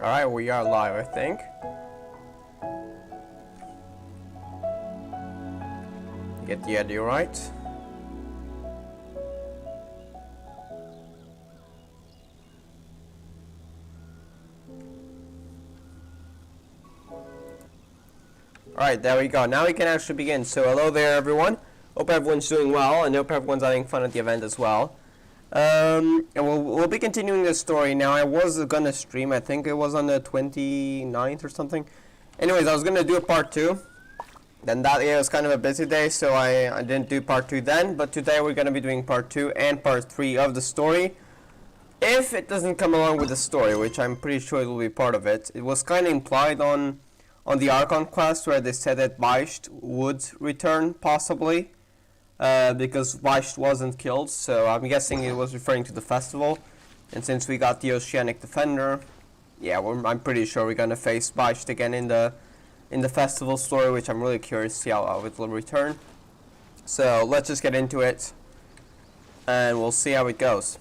Alright, we are live, I think. Get the idea right. Alright, there we go. Now we can actually begin. So hello there, everyone. Hope everyone's doing well, and hope everyone's having fun at the event as well. And we'll be continuing this story. Now, I was gonna stream, I think it was on the 29th or something. Anyways, I was gonna do a part 2. Then that day was kind of a busy day, so I didn't do part 2 then. But today we're gonna be doing part 2 and part 3 of the story. If it doesn't come along with the story, which I'm pretty sure it will be part of it. It was kind of implied on the Archon quest where they said that Vaisht would return, possibly. Because Vaisht wasn't killed, so I'm guessing it was referring to the festival. And since we got the Oceanic Defender, yeah, I'm pretty sure we're gonna face Vaisht again in the festival story, which I'm really curious to see how it will return. So let's just get into it, and we'll see how it goes.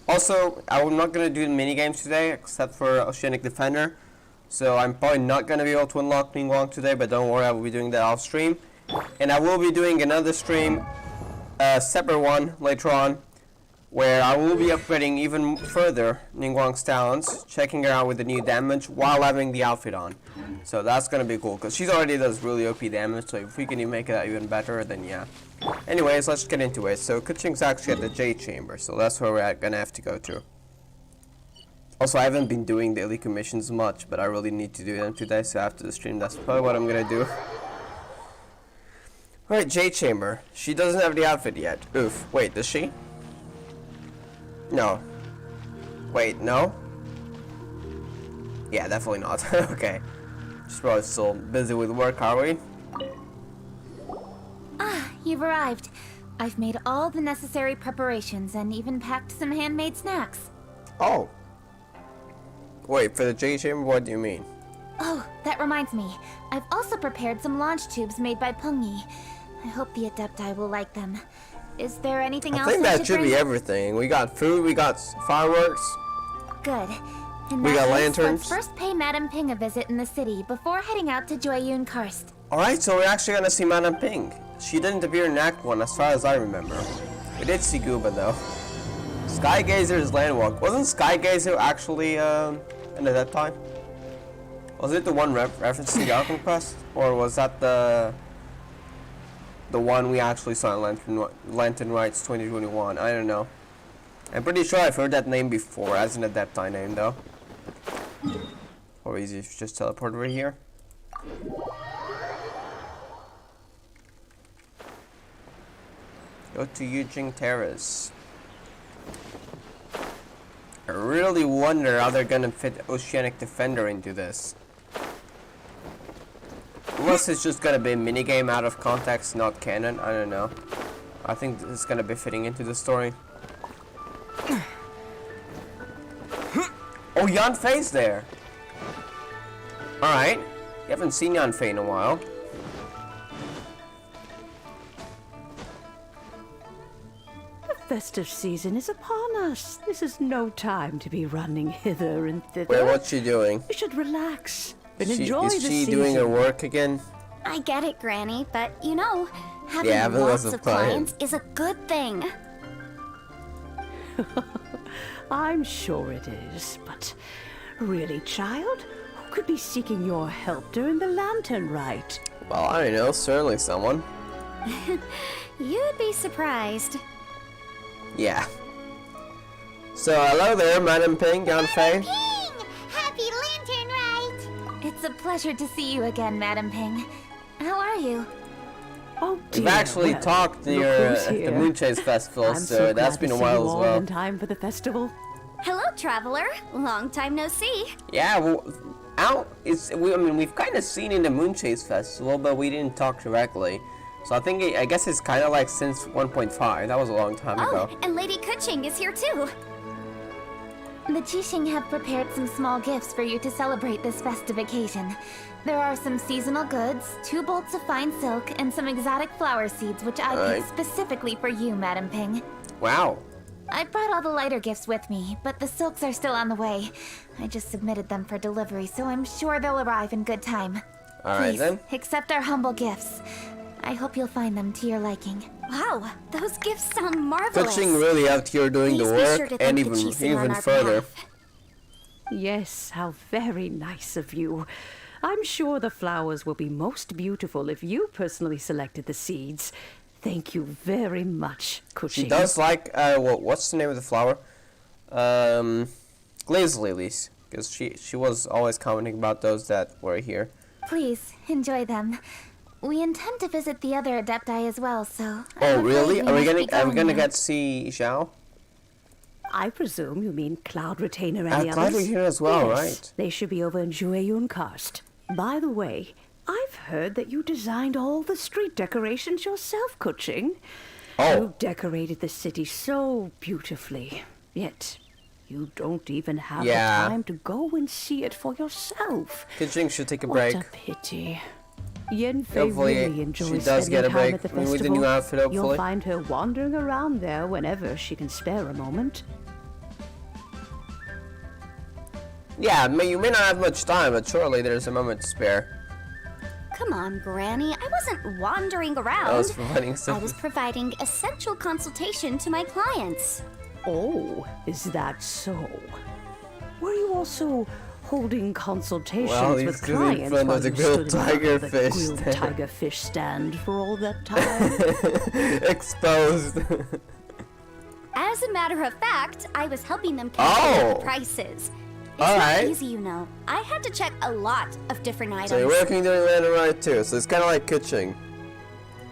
Also, I'm not gonna do the mini games today, except for Oceanic Defender. So I'm probably not gonna be able to unlock Ningguang today, but don't worry, I will be doing that off stream. And I will be doing another stream, a separate one later on, where I will be upgrading even further Ningguang's talents, checking her out with the new damage while having the outfit on. So that's gonna be cool, because she already does really OP damage, so if we can even make it even better, then yeah. Anyways, let's get into it. So Kuching's actually at the Jade Chamber, so that's where we're gonna have to go to. Also, I haven't been doing daily commissions much, but I really need to do them today, so after the stream, that's probably what I'm gonna do. Alright, Jade Chamber. She doesn't have the outfit yet. Oof. Wait, does she? No. Wait, no? Yeah, definitely not. Okay. She's probably still busy with work, are we? Ah, you've arrived. I've made all the necessary preparations and even packed some handmade snacks. Oh. Wait, for the Jade Chamber, what do you mean? Oh, that reminds me. I've also prepared some launch tubes made by Pengyi. I hope the Adepti will like them. Is there anything else I think that should bring? be everything. We got food, we got fireworks. Good. We got lanterns. Let's first pay Madame Ping a visit in the city before heading out to Joyun Karst. Alright, so we're actually gonna see Madame Ping. She didn't appear in Act 1 as far as I remember. We did see Gooba though. Skygazer's Landwalk. Wasn't Skygazer actually an Adepti? Was it the one reference to the Archon quest? Or was that the one we actually saw in Lantern Rite 2021? I don't know. I'm pretty sure I've heard that name before as an Adepti name though. Or easy if you just teleport over here. Go to Yujing Terrace. I really wonder how they're gonna fit Oceanic Defender into this. Unless it's just gonna be a minigame out of context, not canon, I don't know. I think it's gonna be fitting into the story. Oh, Yanfei's there! Alright. You haven't seen Yanfei in a while. The festive season is upon us. This is no time to be running hither and thither. Wait, what's she doing? You should relax and enjoy the season. Is she doing her work again? I get it, Granny, but you know, having Yeah, lots of clients is a good thing. I'm sure it is, but really, child? Who could be seeking your help during the Lantern Rite? Well, I don't know, certainly someone. You'd be surprised. Yeah. So, hello there, Madame Ping, Yanfei. Ping! Happy Lantern Rite! It's a pleasure to see you again, Madame Ping. How are you? Oh dear. We've actually talked near at the Moonchase Festival, I'm so that's been a while as well. In time for the festival. Hello, traveler. Long time no see. Yeah, well, I mean, we've kind of seen in the Moonchase Festival, but we didn't talk directly. So I guess it's kind of like since 1.5. That was a long time ago. Oh, and Lady Kuching is here too. The Qixing have prepared some small gifts for you to celebrate this festive occasion. There are some seasonal goods, 2 bolts of fine silk, and some exotic flower seeds which I picked specifically for you, Madame Ping. Wow. I brought all the lighter gifts with me, but the silks are still on the way. I just submitted them for delivery, so I'm sure they'll arrive in good time. Alright Please, then. accept our humble gifts. I hope you'll find them to your liking. Wow, those gifts sound marvelous. Kuching really out here doing Please the be work sure to and thank the even Chising on our further. behalf. Yes, how very nice of you. I'm sure the flowers will be most beautiful if you personally selected the seeds. Thank you very much, Kuching. She does like, what's the name of the flower? Glaze lilies. Because she was always commenting about those that were here. Please, enjoy them. We intend to visit the other Adepti as well, so... Oh, really? Are we gonna gonna get to see Xiao? I presume you mean Cloud Retainer and the others? Cloud Retainer as well, Yes, right? They should be over in Jueyun Karst. By the way, I've heard that you designed all the street decorations yourself, Kuching. Oh. You decorated the city so beautifully, yet you don't even have the time to go and see it for yourself. Kuching should take a break. What a pity. Yenfei Hopefully really enjoys she does spending get a time break at the with the festival. new outfit, hopefully. You'll find her wandering around there whenever she can spare a moment. Yeah, you may not have much time, but surely there's a moment to spare. Come on, Granny. I wasn't wandering around. I was providing I something. was providing essential consultation to my clients. Oh, is that so? Were you also holding consultations Well, he's with stood in clients front while of the you grilled stood in front tiger of the fish grilled stand? tiger fish stand for all that time? Exposed. As a matter of fact, I was helping them calculate the prices. It's Alright. not easy, you know. I had to check a lot of different items. So you're working during Lantern Rite too, so it's kind of like Kuching.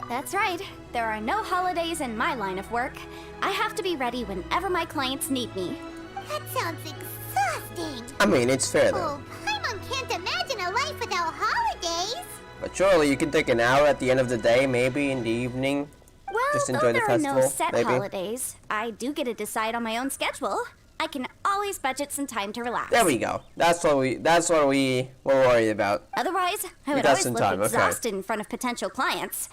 That's right. There are no holidays in my line of work. I have to be ready whenever my clients need me. That sounds exhausting. I mean, it's fair though. Oh, Paimon can't imagine a life without holidays. But surely you can take an hour at the end of the day, maybe in the evening. Well, Just enjoy though the there are no festival, set maybe. holidays, I do get to decide on my own schedule. I can always budget some time to relax. There we go. That's what we were worried about. Otherwise, I You would got always some look time, okay. exhausted in front of potential clients.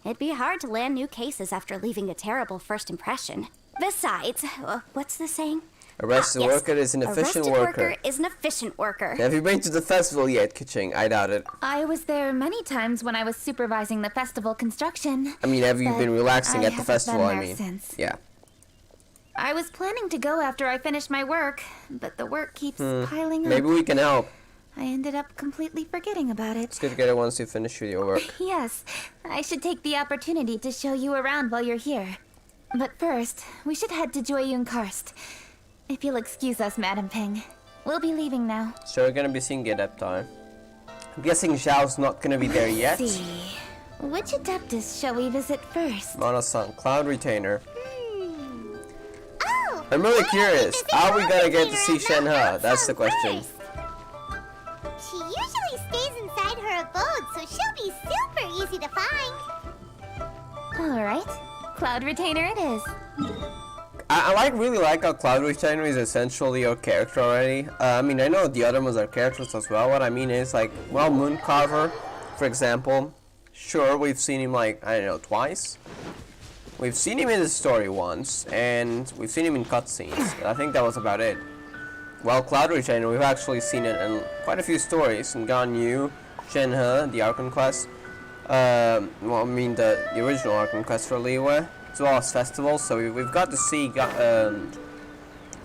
It'd be hard to land new cases after leaving a terrible first impression. Besides, what's the saying? A rested worker is an A efficient rested worker. worker is an efficient worker. Have you been to the festival yet, Kuching? I doubt it. I was there many times when I was supervising the festival construction. I mean, have you but been relaxing I at the haven't festival? been I there mean, since. yeah. I was planning to go after I finished my work, but the work keeps piling up. Maybe we can help. I ended up completely forgetting about it. It's good to get it once you finish with your work. Yes, I should take the opportunity to show you around while you're here. But first, we should head to Jueyun Karst. If you'll excuse us, Madam Ping. We'll be leaving now. So we're gonna be seeing the Adepti. I'm guessing Xiao's not gonna be there yet. Let's see. Which Adeptus shall we visit first? Mana-san, Cloud Retainer. Oh, I'm really curious. visit How are we gonna get to see Cloud Retainer Shenhe? at That's the Mount question. first. She usually stays inside her abode, so she'll be super easy to find. Alright, Cloud Retainer it is. I really like how Cloud Retainer is essentially your character already. I mean, I know the other ones are characters as well. What I mean is, like, well, Mooncarver, for example. Sure, we've seen him, like, I don't know, twice. We've seen him in the story once, and we've seen him in cutscenes. I think that was about it. Well, Cloud Retainer, we've actually seen it in quite a few stories. In Ganyu, Shenhe, the Archon Quest. Well, I mean, the original Archon Quest for Liyue, as well as festivals. So we've got to see Cloud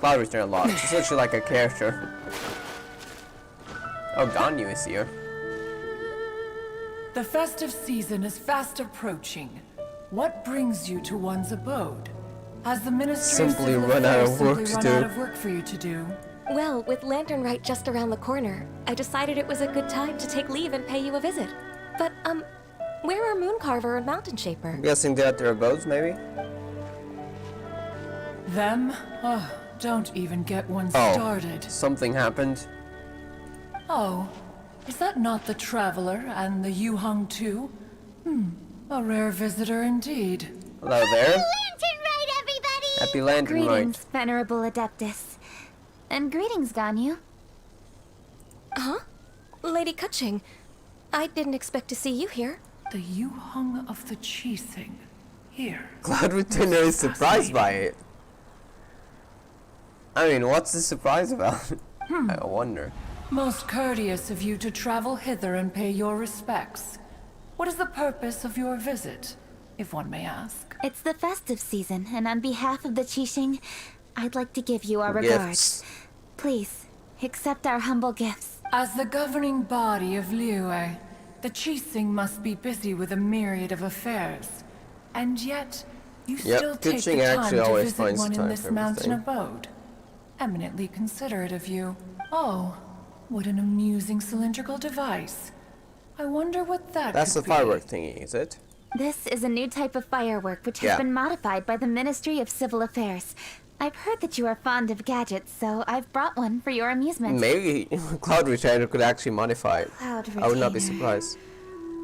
Retainer a lot. It's essentially like a character. Oh, Ganyu is here. The festive season is fast approaching. What brings you to one's abode? Has the Ministry Simply of Civil run out Affairs of work simply to run do. out of work for you to do? Well, with Lantern Rite just around the corner, I decided it was a good time to take leave and pay you a visit. But, where are Mooncarver and Mountain Shaper? I'm guessing they're at their abodes, maybe? Them? Oh, don't even get one Oh. started. Something happened. Oh, is that not the Traveler and the Yuhung too? A rare visitor indeed. Hello there. Lantern Rite, everybody! Happy Lantern Rite. Greetings, Venerable Adeptus. And greetings, Ganyu. Huh? Lady Kuching, I didn't expect to see you here. The Yuhung of the Chising. Here. Cloud Retainer is surprised by it. I mean, what's the surprise about? I wonder. Most courteous of you to travel hither and pay your respects. What is the purpose of your visit, if one may ask? It's the festive season, and on behalf of the Qixing, I'd like to give you our regards. Gifts. Please, accept our humble gifts. As the governing body of Liyue, the Qixing must be busy with a myriad of affairs. And yet, you still take Qixing the time actually to always visit finds one time in this for mountain everything. abode. Eminently considerate of you. Oh, what an amusing cylindrical device. I wonder what that That's the could be. firework thingy, is it? This is a new type of firework which Yeah. has been modified by the Ministry of Civil Affairs. I've heard that you are fond of gadgets, so I've brought one for your amusement. Maybe Cloud Retainer could actually modify it. Cloud I would not be Retainer. surprised.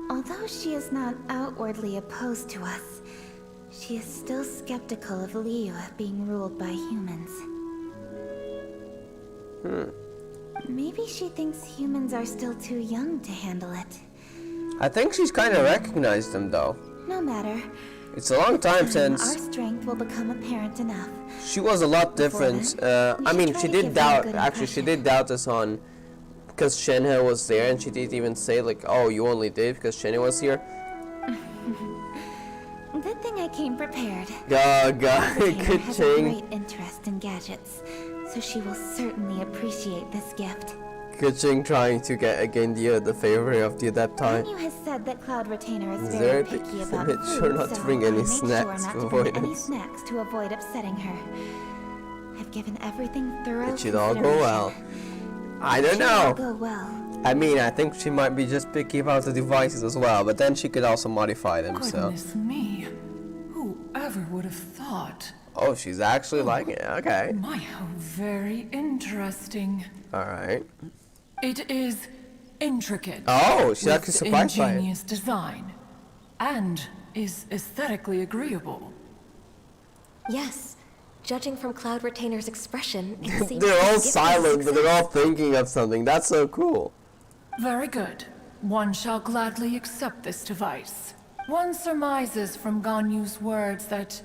Although she is not outwardly opposed to us, she is still skeptical of Liyue being ruled by humans. Maybe she thinks humans are still too young to handle it. I think she's kind of recognized them though. No matter. It's a long time Our since strength will become apparent enough. she was a lot different. I mean, she did doubt. Actually, she did doubt us on because Shenhe was there, and she did even say like, "Oh, you only did because Shenhe was here." Good thing I came prepared. Oh God, Retainer good has a thing. great interest in gadgets, so she will certainly appreciate this gift. Good thing trying to gain the favor of the Adepti. Menu has said that Cloud Retainer is Is very there a picky big about limit? food, Sure not to so bring I any made snacks sure to not to avoid bring any it. snacks to avoid upsetting her. I've given everything thorough It should all go well. I don't It should all know. go well. I mean, I think she might be just picky about the devices as well, but then she could also modify them. So, Goodness me. Whoever would have thought? oh, she's actually liking it. Okay. My, how very interesting. All right. It is intricate. Oh, she's with actually surprised by it. ingenious design, and is aesthetically agreeable. Yes. Judging from Cloud Retainer's expression, it seems They're all this gift is a silent, but they're all success. thinking of something. That's so cool. Very good. One shall gladly accept this device. One surmises from Ganyu's words that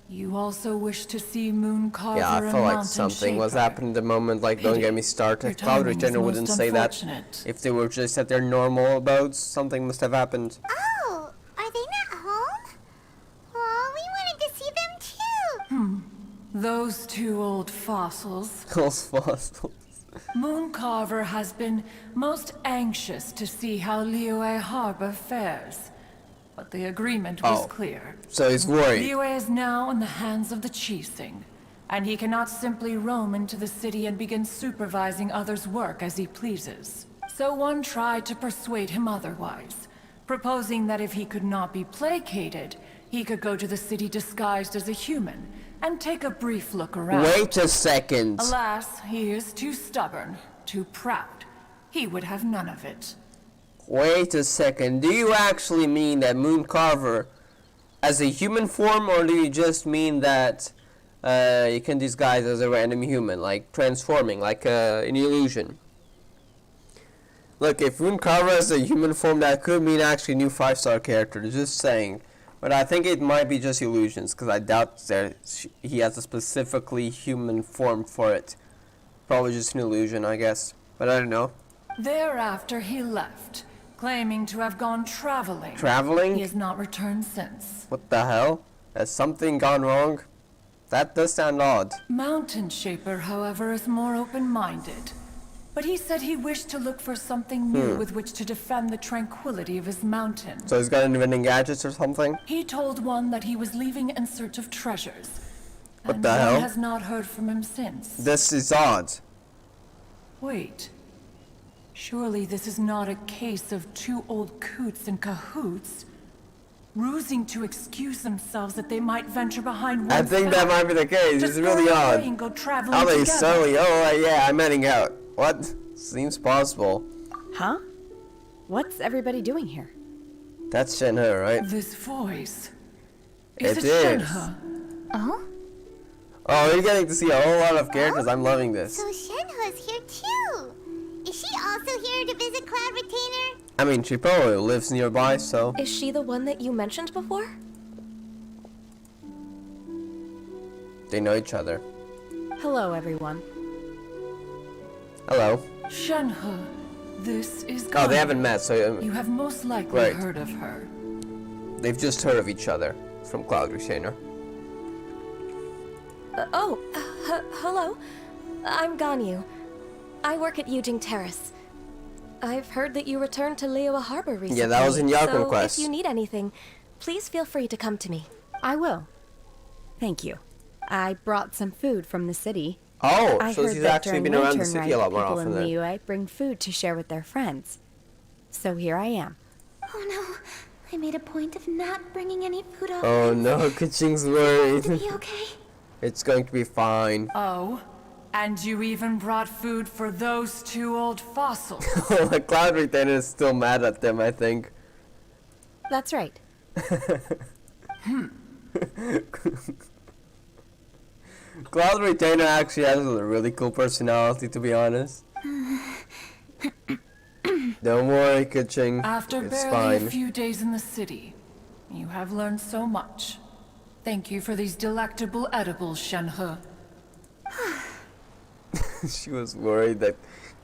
you also wish to see Moon Carver Yeah, I and felt like Mountain something was Shaper. happening the moment. Like, don't get me Your started. Cloud timing is Retainer most wouldn't say that unfortunate. if they were just at their normal abodes. Something must have happened. Oh, are they not home? Oh, we wanted to see them too. Those two old fossils. Those fossils. Moon Carver has been most anxious to see how Liyue Harbor fares. But the agreement was Oh. clear. So he's worried. Liyue is now in the hands of the Qixing, and he cannot simply roam into the city and begin supervising others' work as he pleases. So one tried to persuade him otherwise, proposing that if he could not be placated, he could go to the city disguised as a human and take a brief look around. Wait a second. Alas, he is too stubborn, too proud. He would have none of it. Wait a second. Do you actually mean that Moon Carver as a human form, or do you just mean that you can disguise as a random human, like transforming, like an illusion? Look, if Moon Carver has a human form, that could mean actually new 5-star character. Just saying. But I think it might be just illusions, because I doubt that he has a specifically human form for it. Probably just an illusion, I guess. But I don't know. Thereafter, he left, claiming to have gone traveling. Traveling? He has not returned since. What the hell? Has something gone wrong? That does sound odd. Mountain Shaper, however, is more open-minded. But he said he wished to look for something new with which to defend the tranquility of his mountain. So he's got inventing gadgets or something? He told one that he was leaving in search of treasures. What And the one hell? has not heard from him since. This is odd. Wait. Surely this is not a case of two old coots in cahoots, rusing to excuse themselves that they might venture behind I one's think that back. might be the case. Just It's really go away odd. and go traveling How they together. suddenly, yeah, I'm heading out. What? Seems possible. Huh? What's everybody doing here? That's Shenhe, right? This voice. It Is is. Shenhe? Oh? Oh, we're getting to see a whole lot of characters. I'm loving this. So Shenhe's here too. Is she also here to visit Cloud Retainer? I mean, she probably lives nearby, so... Is she the one that you mentioned before? They know each other. Hello, everyone. Hello. Shenhe, this is Oh, they Ganyu. haven't met, so You have most likely Right. heard of her. they've just heard of each other from Cloud Retainer. Hello. I'm Ganyu. I work at Yujing Terrace. I've heard that you returned to Liyue Harbor recently. Yeah, that was in Yakun so Quest. if you need anything, please feel free to come to me. I will. Thank you. I brought some food from the city. Oh, I so heard she's that actually during been around the Lantern city Rite, a lot more people often in then. Liyue bring food to share with their friends. So here I am. Oh no, I made a point of not bringing any food over. Oh no, Kuching's To worried. be okay? It's going to be fine. Oh, and you even brought food for those two old fossils. Cloud Retainer is still mad at them, I think. That's right. Cloud Retainer actually has a really cool personality, to be honest. Don't worry, Kuching. After It's barely fine. a few days in the city, you have learned so much. Thank you for these delectable edibles, Shenhe. She was worried that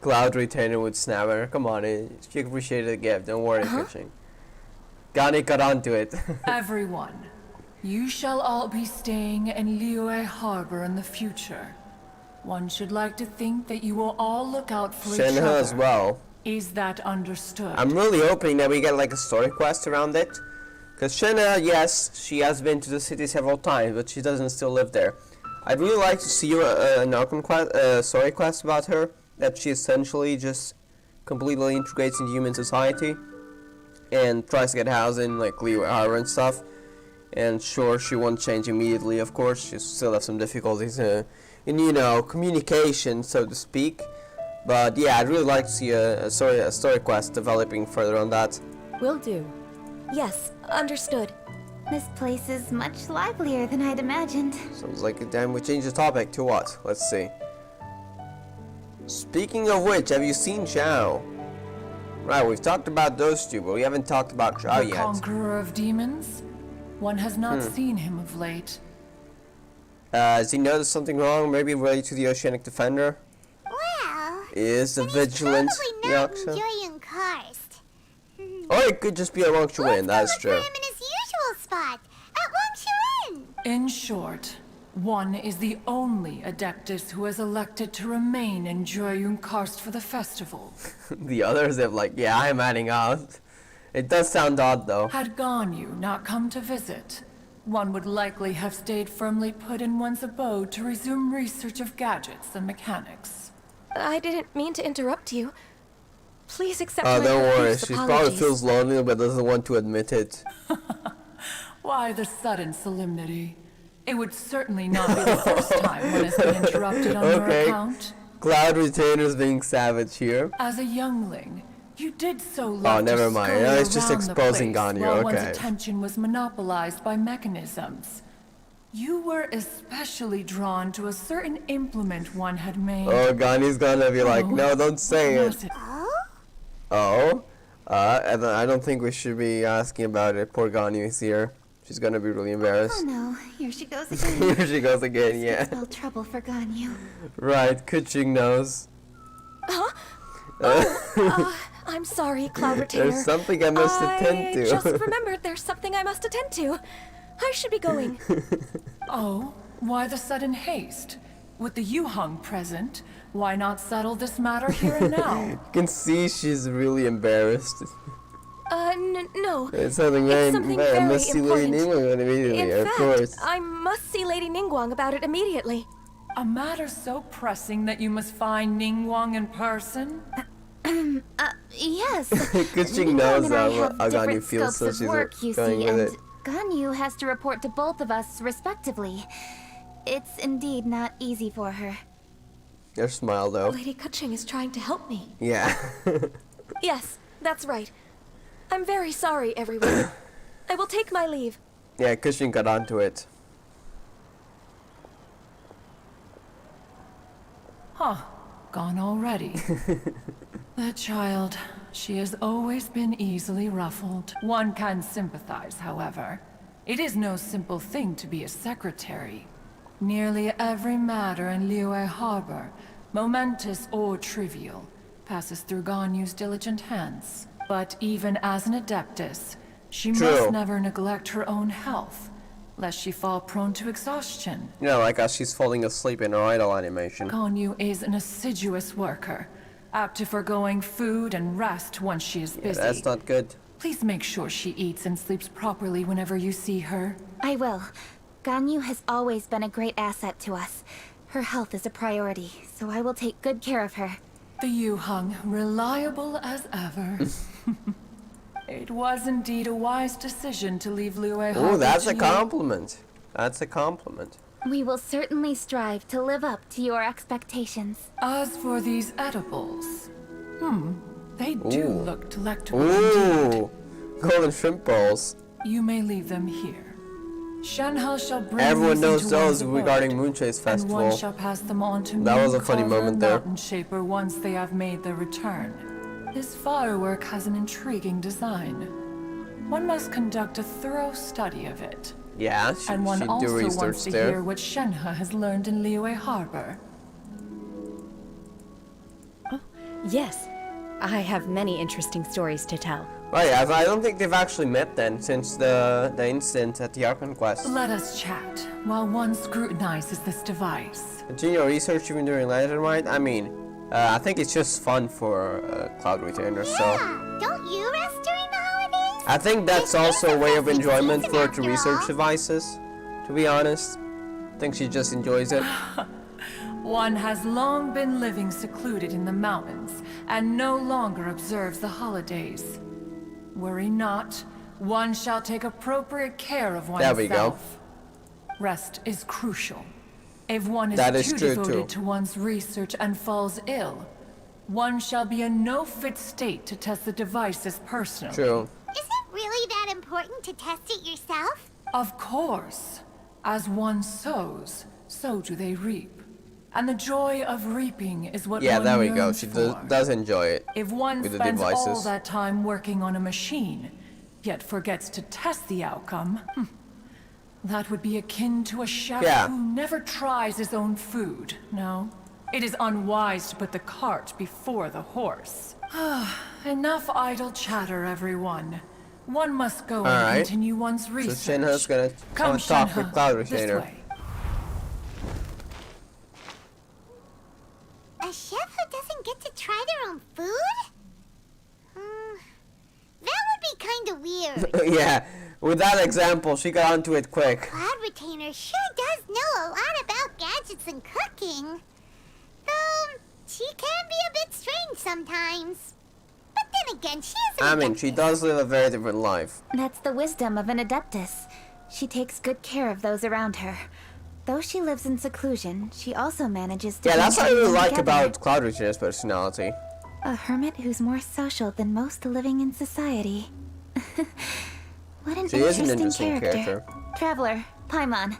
Cloud Retainer would snap at her. Come on, she appreciated the gift. Don't worry, Kuching. Gani got onto it. Everyone, you shall all be staying in Liyue Harbor in the future. One should like to think that you will all look out for each Shenhe other. as well. Is that understood? I'm really hoping that we get like a story quest around it. Because Shenhe, yes, she has been to the city several times, but she doesn't still live there. I'd really like to see an open quest, story quest about her, that she essentially just completely integrates into human society and tries to get housing, like Liyue Harbor and stuff. And sure, she won't change immediately, of course. She still have some difficulties in, you know, communication, so to speak. But yeah, I'd really like to see a story quest developing further on that. Will do. Yes, understood. This place is much livelier than I'd imagined. Sounds like a damn. We changed the topic to what? Let's see. Speaking of which, have you seen Xiao? Right, we've talked about those two, but we haven't talked about Xiao The yet. Conqueror of Demons? One has not seen him of late. Has he noticed something wrong? Maybe related to the Oceanic Defender? Well, Is the he's vigilant probably not Yaksha? enjoying karst. Or it could just be a Wang Chuin, that's Let's true. go look for him in his usual spot, at Wang Chuin. In short, one is the only Adeptus who has elected to remain in Joyun Karst for the festival. The others have like, yeah, I'm adding out. It does sound odd though. Had Ganyu not come to visit, one would likely have stayed firmly put in one's abode to resume research of gadgets and mechanics. I didn't mean to interrupt you. Please accept Oh, my don't worry. profuse She probably apologies. feels lonely but doesn't want to admit it. Why the sudden solemnity? It would certainly not be the first time one has been interrupted on your Okay. account. Cloud Retainer's being savage here. As a youngling, you did so love never to mind. scurry Yeah, it's just around the exposing place Ganyu, while one's okay. attention was monopolized by mechanisms. You were especially drawn to a certain implement one had made. Oh, Gani's gonna be like, Oh, no, don't say what it. was it? Oh? And I don't think we should be asking about it. Poor Gani is here. She's gonna be really Oh embarrassed. no, here she goes again. Here she goes again, yeah. Spell trouble for Ganyu. Right, Kuching knows. I'm sorry, Cloud Retainer. There's something I must attend to. I just remembered there's something I must attend to. I should be going. Oh, why the sudden haste? With the Yuheng present, why not settle this matter here and now? You can see she's really embarrassed. No. It's something It's something very I must see Lady important. Ningguang immediately, In of fact, course. I must see Lady Ningguang about it immediately. A matter so pressing that you must find Ningguang in person? Yes. Kuching Ningguang knows and I how have Gani different feels, so scopes she's of work, you going see, with and it. Ganyu has to report to both of us respectively. It's indeed not easy for her. Your smile, though. Lady Kuching is trying to help me. Yeah. Yes, that's right. I'm very sorry, everyone. I will take my leave. Yeah, Kuching got onto it. Huh, gone already. That child, she has always been easily ruffled. One can sympathize, however. It is no simple thing to be a secretary. Nearly every matter in Liyue Harbor, momentous or trivial, passes through Ganyu's diligent hands. But even as an adeptus, she must never neglect her own health, lest she fall prone to exhaustion. You know, like as she's falling asleep in her idle animation. Ganyu is an assiduous worker, apt to foregoing food and rest once she is busy. That's not good. Please make sure she eats and sleeps properly whenever you see her. I will. Ganyu has always been a great asset to us. Her health is a priority, so I will take good care of her. The Yuheng, reliable as ever. It was indeed a wise decision to leave Liyue Harbor. Oh, that's a to you. compliment. That's a compliment. We will certainly strive to live up to your expectations. As for these edibles, they do Ooh. look delectable indeed. Ooh, golden shrimp balls. You may leave them here. Shenhe shall bring Everyone these knows into one's those abode, regarding Moonchase and one Festival. shall pass them on to That was a Moon funny Carver moment and there. Mountain Shaper once they have made their return. This firework has an intriguing design. One must conduct a thorough study of it. Yeah, And one she do also research wants to there. hear what Shenhe has learned in Liyue Harbor. Yes, I have many interesting stories to tell. Right, I don't think they've actually met then since the incident at the Archon Quest. Let us chat while one scrutinizes this device. Continue your research even during Lantern Rite? I mean, I think it's just fun for Cloud Retainer, so... Yeah, don't you rest during the holidays? I think that's It also is a way of festive enjoyment season for her to after research all. devices, to be honest. I think she just enjoys it. One has long been living secluded in the mountains and no longer observes the holidays. Worry not, one shall take appropriate care of There oneself. we go. Rest is crucial. If one is That is too true, devoted too. to one's research and falls ill, one shall be in no fit state to test the devices personally. True. Is it really that important to test it yourself? Of course. As one sows, so do they reap. And the joy of reaping is what Yeah, one there we go. yearns She for. does enjoy it. If one with the spends all devices. that time working on a machine, yet forgets to test the outcome, that would be akin to a chef Yeah. who never tries his own food, no? It is unwise to put the cart before the horse. Enough idle chatter, everyone. One must go and Alright. continue one's So research. Shenhe's gonna Come, talk with Shenhe, Cloud this Retainer. way. A chef who doesn't get to try their own food? That would be kind of weird. Yeah, with that example, she got onto it quick. Cloud Retainer sure does know a lot about gadgets and cooking. Though, she can be a bit strange sometimes. But then again, she is an I mean, she adeptus. does live a very different life. That's the wisdom of an adeptus. She takes good care of those around her. Though she lives in seclusion, she also manages to Yeah, bring that's what I really everyone like together. about Cloud Retainer's personality. A hermit who's more social than most living in society. What an She is interesting, an interesting character. Traveler, Paimon,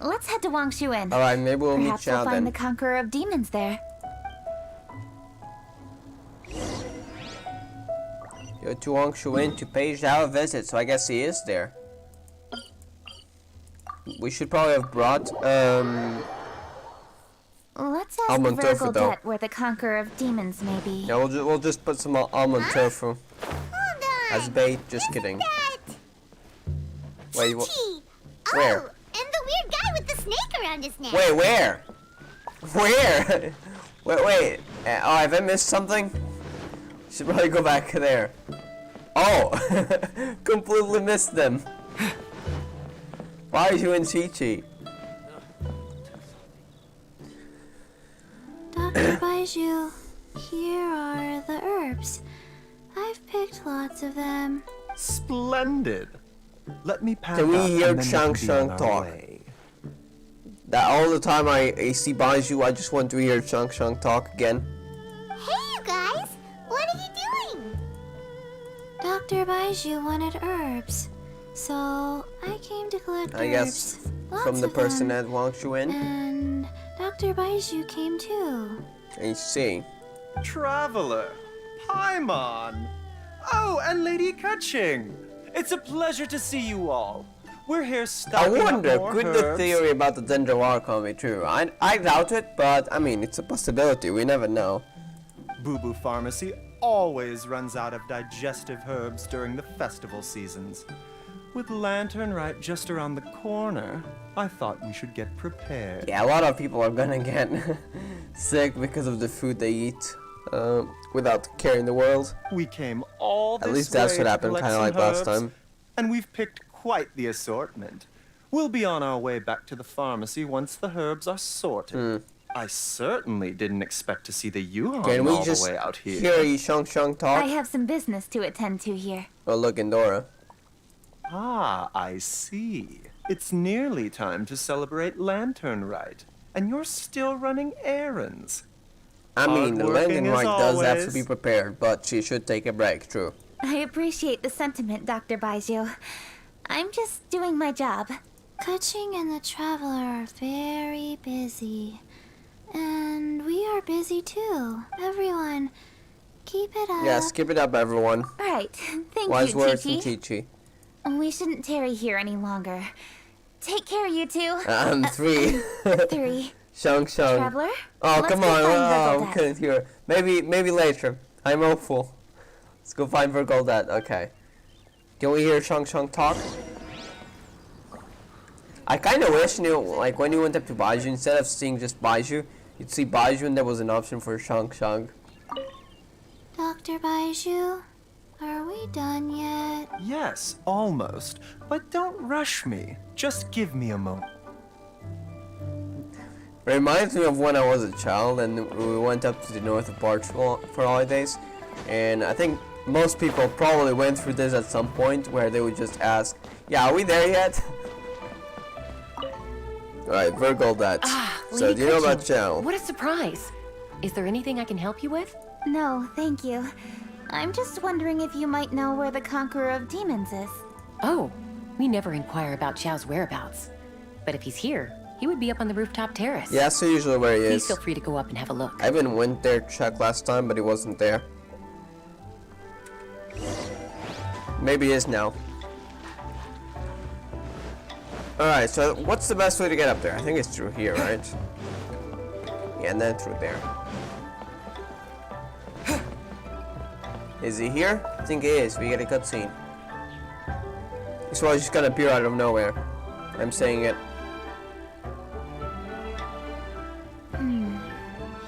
let's head to Wangshuin. Alright, maybe we'll meet Perhaps we'll Xiao find then. the Conqueror of Demons there. Go to Wangshuin to pay Xiao a visit, so I guess he is there. We should probably have brought, Let's ask Almond the tofu, Virgil though. Det where the Conqueror of Demons may be. yeah, we'll just put some almond tofu Hold on. as bait. Just kidding. That... Wait, Chi-Chi. where? Oh, and the weird guy with the snake around his neck. Wait, where? Where? wait. Oh, have I missed something? Should probably go back there. Oh, completely missed them. Why are you in Chi-Chi? Dr. Baiju, here are the herbs. I've picked lots of them. Splendid. Let me pack Can we up hear and then we Shang can be on Shang our talk? way. That all the time I see Baiju, I just want to hear Shang Shang talk again. Hey, you guys. What are you doing? Dr. Baiju wanted herbs, so I came to collect I herbs. guess Lots from the of person them. at Wangshuin. And Dr. Baiju came too. I see. Traveler, Paimon. Oh, and Lady Kaching. It's a pleasure to see you all. We're here I stocking up wonder, more could the herbs. theory about the Dendroarchon be true? I doubt it, but I mean, it's a possibility. We never know. Boo Boo Pharmacy always runs out of digestive herbs during the festival seasons. With Lantern Rite just around the corner, I thought we should get prepared. Yeah, a lot of people are gonna get sick because of the food they eat without caring the world. We came all this At least that's way what to happened, collect kind of some like last herbs, time. and we've picked quite the assortment. We'll be on our way back to the pharmacy once the herbs are sorted. I certainly didn't expect to see the Yuhan Can we all just the way out here. hear Shang talk? I have some business to attend to here. Oh, look, Endora. Ah, I see. It's nearly time to celebrate Lantern Rite, and you're still running errands. I mean, the Hardworking Lantern as Rite does have to always. be prepared, but she should take a break, true. I appreciate the sentiment, Dr. Baiju. I'm just doing my job. Kuching and the Traveler are very busy. And we are busy too. Everyone, keep it up. Yes, keep it up, everyone. Right. Thank Wise you, words from Chi-Chi. Chi-Chi. We shouldn't tarry here any longer. Take care, you two. 3. 3. Shang. Traveler? Oh, Let's come go on. find Oh, Virgoldad. couldn't hear. Maybe later. I'm hopeful. Let's go find Virgoldad. Okay. Can we hear Shang talk? I kind of wish, like when you went up to Baiju, instead of seeing just Baiju, you'd see Baiju and there was an option for Shang. Dr. Baiju, are we done yet? Yes, almost. But don't rush me. Just give me a moment. Reminds me of when I was a child and we went up to the north of Portugal for holidays, and I think most people probably went through this at some point where they would just ask, "Yeah, are we there yet?" Alright, Virgoldad. So, Lady do you know about Kuching, Xiao? What a surprise! Is there anything I can help you with? No, thank you. I'm just wondering if you might know where the Conqueror of Demons is. Oh, we never inquire about Xiao's whereabouts. But if he's here, he would be up on the rooftop terrace. Yeah, that's usually where he Please is. feel free to go up and have a look. I even went there to check last time, but he wasn't there. Maybe he is now. Alright, so what's the best way to get up there? I think it's through here, right? Yeah, and then through there. Is he here? I think he is. We get a cutscene. This was just gonna appear out of nowhere. I'm saying it.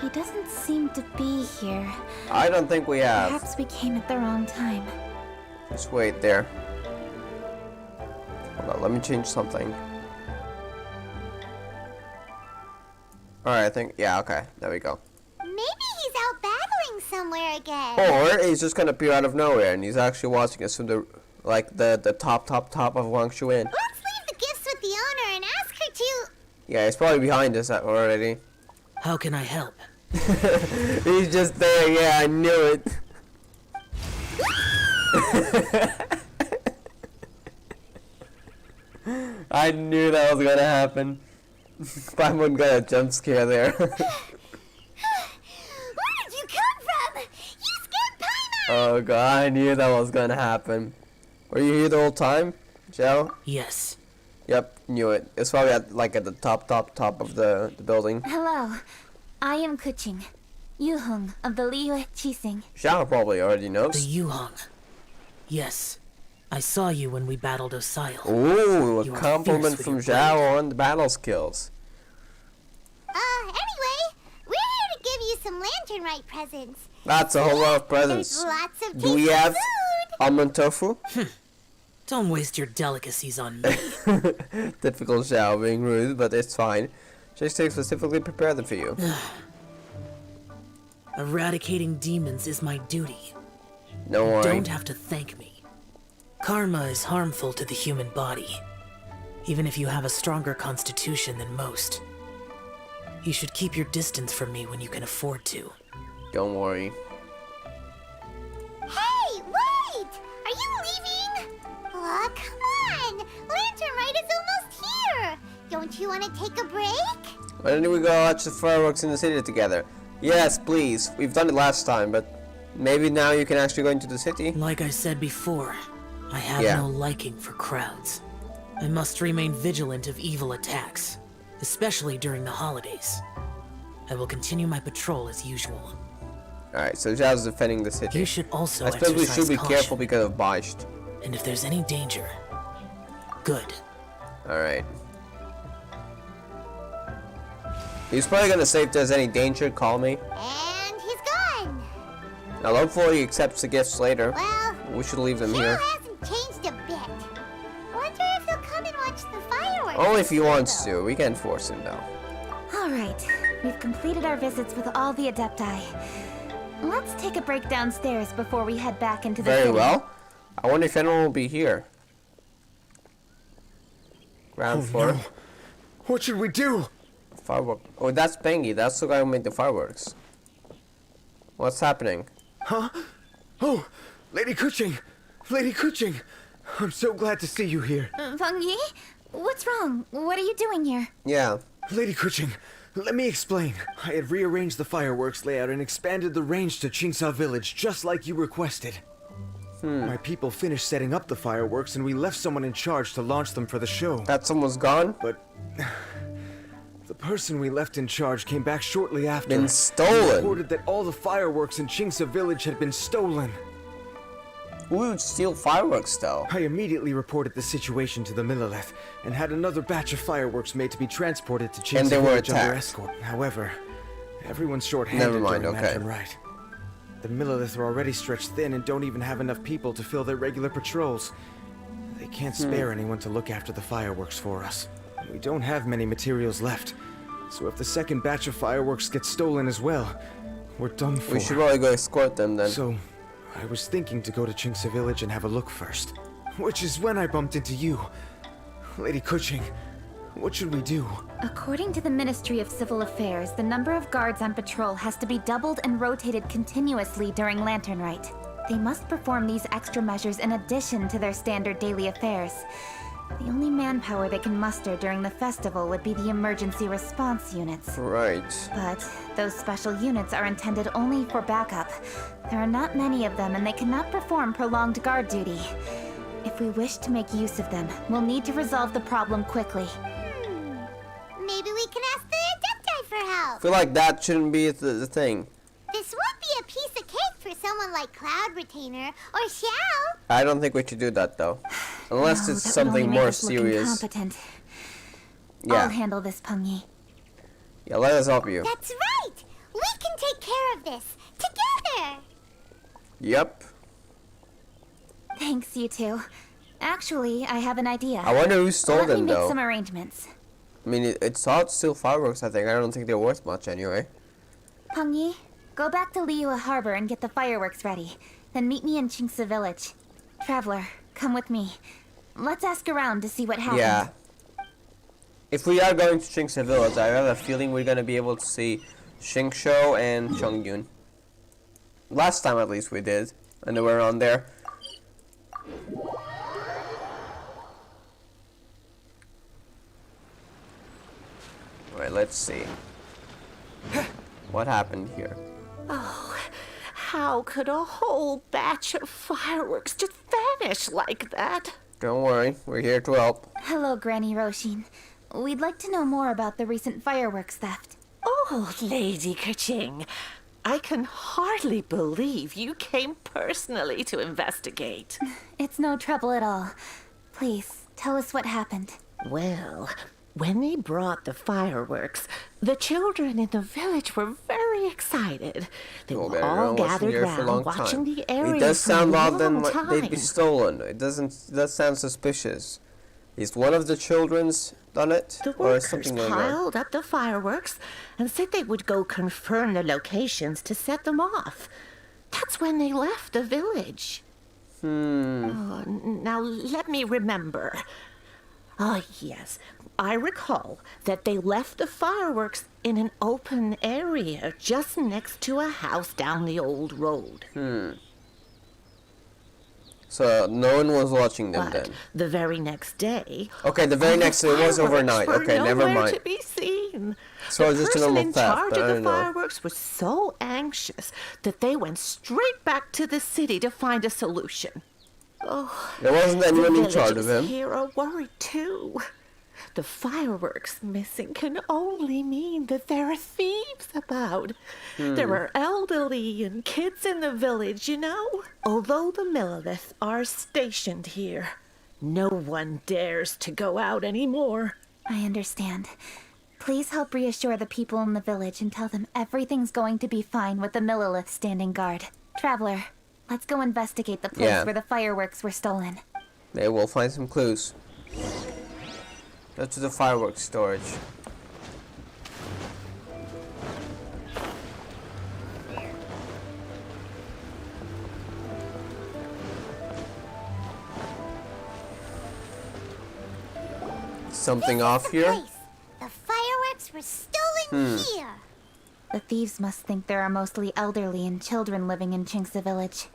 He doesn't seem to be here. I don't think we have. Perhaps we came at the wrong time. Just wait there. Hold on, let me change something. Alright, I think, yeah, okay, there we go. Maybe he's out battling somewhere again. Or he's just gonna appear out of nowhere and he's actually watching us from the, like, the top of Wangshuin. Let's leave the gifts with the owner and ask her to... Yeah, he's probably behind us already. How can I help? He's just there, yeah, I knew it. I knew that was gonna happen. Paimon got a jump scare there. Where did you come from? You scared Paimon! Oh god, I knew that was gonna happen. Were you here the whole time, Xiao? Yes. Yep, knew it. It's probably at the top of the building. Hello. I am Kuching, Yuhung of the Liyue Qixing. Xiao probably already The knows. Yuhang. Yes. I saw you when we battled Xiao. Ooh, You a are compliment fierce with from your Xiao on the battle skills. Anyway, we're here to give you some Lantern Rite presents. That's a whole lot of There's presents. lots of Do we tasty have food. almond tofu? Don't waste your delicacies on me. Typical Xiao being rude, but it's fine. J-Stick specifically prepared them for you. Eradicating demons is my duty. Don't worry. Don't have to thank me. Karma is harmful to the human body, even if you have a stronger constitution than most. You should keep your distance from me when you can afford to. Don't worry. Hey, wait! Are you leaving? Oh, come on! Lantern Rite is almost here! Don't you want to take a break? Why don't we go watch the fireworks in the city together? Yes, please. We've done it last time, but maybe now you can actually go into the city? Like I said before, I have Yeah. no liking for crowds. I must remain vigilant of evil attacks, especially during the holidays. I will continue my patrol as usual. Alright, so Xiao's defending the city. You should also I suppose we exercise should be caution. careful because of Basht. And if there's any danger, good. Alright. He's probably gonna say if there's any danger, call me. And he's gone. Now hopefully he accepts the gifts later. Well, We should leave them Xiao here. hasn't changed a bit. Wonder if he'll come and watch the fireworks. Only if he wants to. We can't force him though. Alright, we've completed our visits with all the Adepti. Let's take a break downstairs before we head back into the Very city. well. I wonder if anyone will be here. Ground floor. No. What should we do? Firework. Oh, that's Bengi. That's the guy who made the fireworks. What's happening? Huh? Oh, Lady Kuching! Lady Kuching! I'm so glad to see you here. Feng Yi? What's wrong? What are you doing here? Yeah. Lady Kuching, let me explain. I had rearranged the fireworks layout and expanded the range to Qingsa Village, just like you requested. My people finished setting up the fireworks and we left someone in charge to launch them for the show. That someone's gone? But the person we left in charge came back shortly after. Been and stolen. reported that all the fireworks in Qingsa Village had been stolen. Who would steal fireworks though? I immediately reported the situation to the Millelith and had another batch of fireworks made to be transported to Qingsa And they were Village under attacked. escort. However, everyone's short-handed Never mind, during okay. Lantern Rite. The Millelith are already stretched thin and don't even have enough people to fill their regular patrols. They can't spare anyone to look after the fireworks for us. We don't have many materials left, so if the second batch of fireworks gets stolen as well, we're done for. We should probably go escort them then. So, I was thinking to go to Qingsa Village and have a look first. Which is when I bumped into you. Lady Kuching, what should we do? According to the Ministry of Civil Affairs, the number of guards on patrol has to be doubled and rotated continuously during Lantern Rite. They must perform these extra measures in addition to their standard daily affairs. The only manpower they can muster during the festival would be the emergency response units. Right. But those special units are intended only for backup. There are not many of them and they cannot perform prolonged guard duty. If we wish to make use of them, we'll need to resolve the problem quickly. Maybe we can ask the Adepti for I help. feel like that shouldn't be the thing. This would be a piece of cake for someone like Cloud Retainer or Xiao. I don't think we should do that though. Unless No, it's that would something only make more us look serious. incompetent. I'll Yeah. handle this, Peng Yi. Yeah, let us help you. That's right. We can take care of this together. Yep. Thanks, you two. Actually, I have an idea. I wonder who stole Let me them make though. some arrangements. I mean, it's hard to steal fireworks, I think. I don't think they're worth much anyway. Peng Yi, go back to Liyue Harbor and get the fireworks ready. Then meet me in Qingsa Village. Traveler, come with me. Let's ask around to see what happened. Yeah. If we are going to Qingsa Village, I have a feeling we're gonna be able to see Xingqiu and Chongyun. Last time at least we did. I know we're around there. Alright, let's see. What happened here? How could a whole batch of fireworks just vanish like that? Don't worry, we're here to help. Hello, Granny Roshin. We'd like to know more about the recent fireworks theft. Oh, Lady Kuching, I can hardly believe you came personally to investigate. It's no trouble at all. Please, tell us what happened. Well, when they brought the fireworks, the children in the village were very excited. They Well, were they're all almost gathered here for a long round watching time. the area It does for a sound odd long then like time. they'd be stolen. It does sound suspicious. Is one of the children's done it? The Or is workers something going on? piled up the fireworks and said they would go confirm the locations to set them off. That's when they left the village. Oh, now let me remember. Oh, yes. I recall that they left the fireworks in an open area just next to a house down the old road. So no one was watching them But then. the very next day, Okay, the very all the next day it was fireworks overnight. were Okay, never nowhere mind. to be seen. So the it's just a person normal in theft, charge but I of the don't know. fireworks was so anxious that they went straight back to the city to find a solution. Oh, There wasn't anyone the in charge of villagers him. here are worried too. The fireworks missing can only mean that there are thieves about. There are elderly and kids in the village, you know. Although the Millilith are stationed here, no one dares to go out anymore. I understand. Please help reassure the people in the village and tell them everything's going to be fine with the Millilith standing guard. Traveler, let's go investigate the place where the fireworks were stolen. Maybe we'll find some clues. Go to the fireworks storage. Something off here? Place. The fireworks were stolen here. The thieves must think there are mostly elderly and children living in Chinxa village,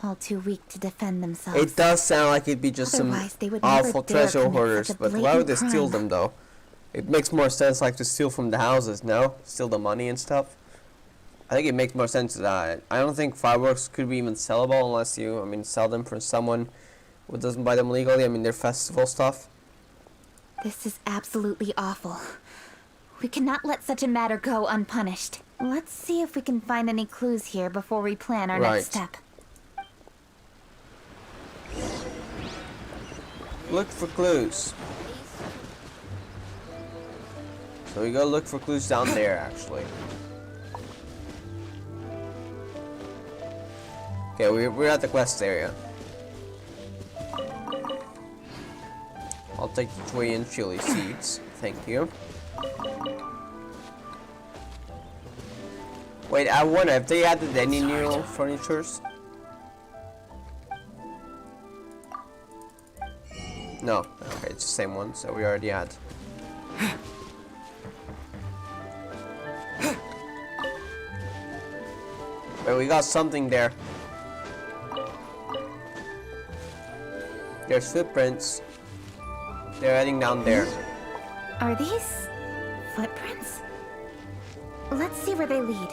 all too weak to defend themselves. It does sound like it'd be just some Otherwise, they would never awful dare treasure commit hoarders, such a but why would they blatant steal crime. them though? It makes more sense like to steal from the houses, no? Steal the money and stuff. I think it makes more sense that. I don't think fireworks could be even sellable unless you, sell them for someone who doesn't buy them legally. They're festival stuff. This is absolutely awful. We cannot let such a matter go unpunished. Let's see if we can find any clues here before we plan our next step. Look for clues. So we go look for clues down there, actually. Okay, we're at the quest area. I'll take the tree and chili seeds. Thank you. Wait, I wonder if they added any new furnitures? No. Okay, it's the same one, so we already had. But we got something there. There's footprints. They're heading down there. Are these footprints? Let's see where they lead.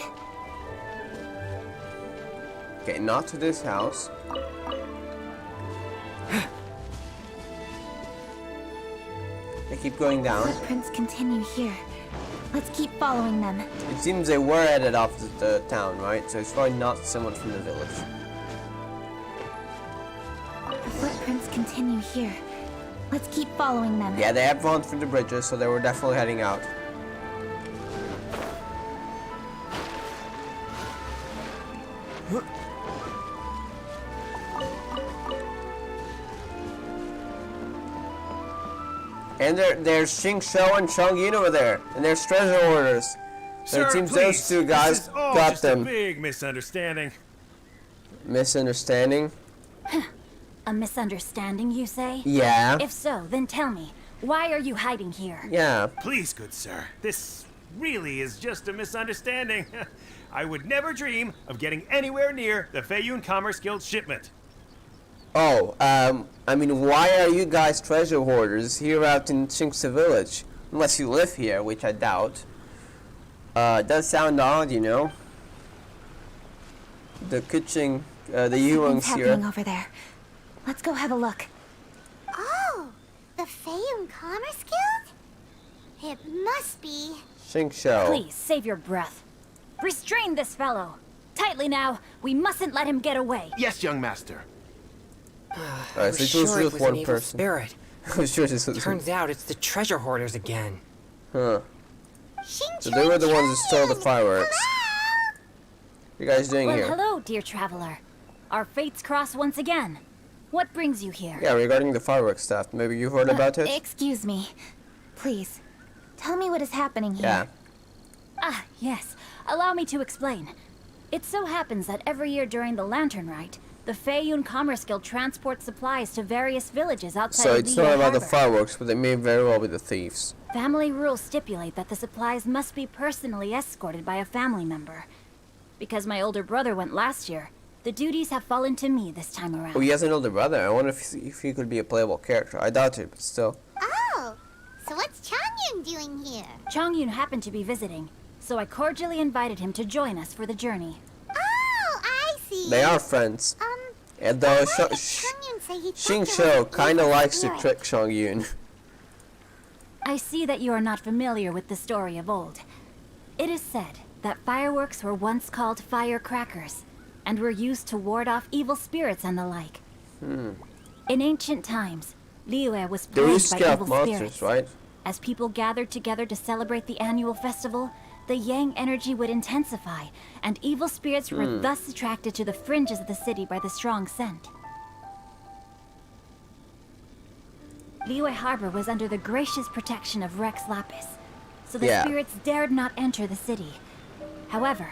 Okay, not to this house. They keep going down. Footprints continue here. Let's keep following them. It seems they were headed off the town, right? So it's probably not someone from the village. The footprints continue here. Let's keep following them. Yeah, they have gone through the bridges, so they were definitely heading out. And there's Xiao and Chongyun over there, and there's treasure hoarders. So Sir, it seems please, those two guys this is all got just them. a big misunderstanding. Misunderstanding? A misunderstanding, you say? Yeah. If so, then tell me, why are you hiding here? Yeah. Please, good sir, this really is just a misunderstanding. I would never dream of getting anywhere near the Feiyun Commerce Guild shipment. Oh, why are you guys treasure hoarders here out in Chinxa village? Unless you live here, which I doubt. It does sound odd, you know. The kitchen, the Yuangs here. Happening over there. Let's go have a look. Oh, the Feiyun Commerce Guild? It must be. Xiao. Please, save your breath. Restrain this fellow. Tightly now. We mustn't let him get away. Yes, young master. Alright, so it was with one person. Spirit. I was sure this was. Turns out it's the treasure hoarders again. Huh. So they were the ones who stole the fireworks. What are you guys doing Well, here? hello, dear traveler. Our fates cross once again. What brings you here? Yeah, regarding the fireworks stuff. Maybe you heard about it? Excuse me. Please, tell me what is happening here. Yeah. Ah, yes. Allow me to explain. It so happens that every year during the Lantern Rite, the Feiyun Commerce Guild transports supplies to various villages outside So of it's Liyue not about the Harbor. fireworks, but they may very well be the thieves. Family rules stipulate that the supplies must be personally escorted by a family member. Because my older brother went last year, the duties have fallen to me this time around. Oh, he has an older brother. I wonder if he could be a playable character. I doubt it, but still. Oh, so what's Chongyun doing here? Chongyun happened to be visiting, so I cordially invited him to join us for the journey. Oh, I see. They are friends. And why is Chongyun say he Xiao kinda likes to trick Xiao. I see that you are not familiar with the story of old. It is said that fireworks were once called firecrackers, and were used to ward off evil spirits and the like. In ancient times, Liyue was They were plagued by scared evil of monsters, spirits. right? As people gathered together to celebrate the annual festival, the yang energy would intensify, and evil spirits were thus attracted to the fringes of the city by the strong scent. Liyue Harbor was under the gracious protection of Rex Lapis, so the spirits dared not enter the city. However,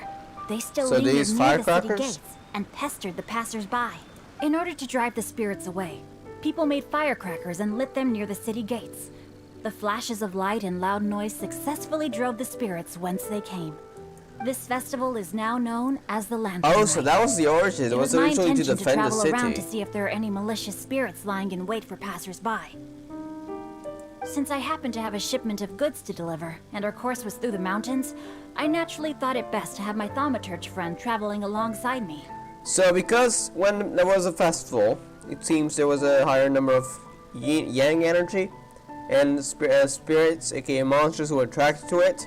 they still lingered near the city gates and pestered the passers-by. In order to drive the spirits away, people made firecrackers and lit them near the city gates. The flashes of light and loud noise successfully drove the spirits whence they came. This festival is now known as the Lantern Rite. Oh, so that was the origin. It was my originally to intention defend the travel around to city. see if there are any malicious spirits lying in wait for passers-by. Since I happen to have a shipment of goods to deliver, and our course was through the mountains, I naturally thought it best to have my thaumaturge friend traveling alongside me. So because when there was a festival, it seems there was a higher number of yang energy, and spirits, aka monsters, who were attracted to it.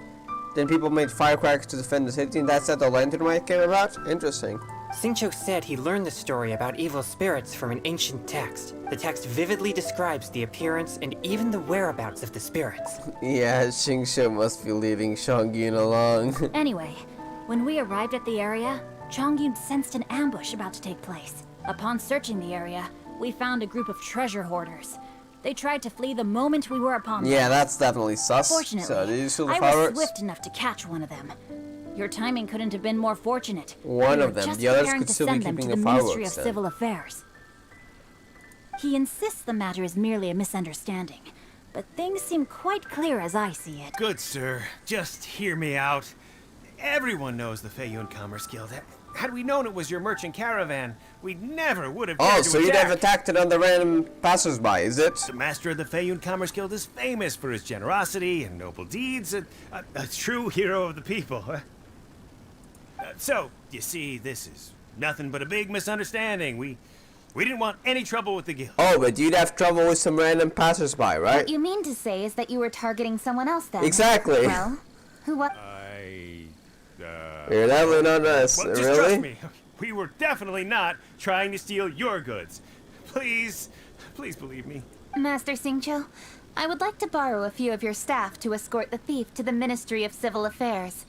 Then people made firecrackers to defend the city, and that's how the Lantern Rite came about? Interesting. Xiao said he learned the story about evil spirits from an ancient text. The text vividly describes the appearance and even the whereabouts of the spirits. Yeah, Xiao must be leading Xiao along. Anyway, when we arrived at the area, Chongyun sensed an ambush about to take place. Upon searching the area, we found a group of treasure hoarders. They tried to flee the moment we were upon them. Yeah, that's definitely sus. Fortunately, So, did you see the I fireworks? was swift enough to catch one of them. Your timing couldn't have been more fortunate. One We of were them. just The others preparing could to still be send them keeping to the the Ministry fireworks of then. Civil Affairs. He insists the matter is merely a misunderstanding, but things seem quite clear as I see it. Good sir, just hear me out. Everyone knows the Feiyun Commerce Guild. Had we known it was your merchant caravan, we never would have dared Oh, to so you'd have attack. attacked it on the random passers-by, is it? The master of the Feiyun Commerce Guild is famous for his generosity and noble deeds, a true hero of the people. So, you see, this is nothing but a big misunderstanding. We didn't want any trouble with the guild. Oh, but you'd have trouble with some random passers-by, right? What you mean to say is that you were targeting someone else then? Exactly. Well, who what? You're definitely not us, Well, just really? trust me. We were definitely not trying to steal your goods. Please believe me. Master Xingqiu, I would like to borrow a few of your staff to escort the thief to the Ministry of Civil Affairs.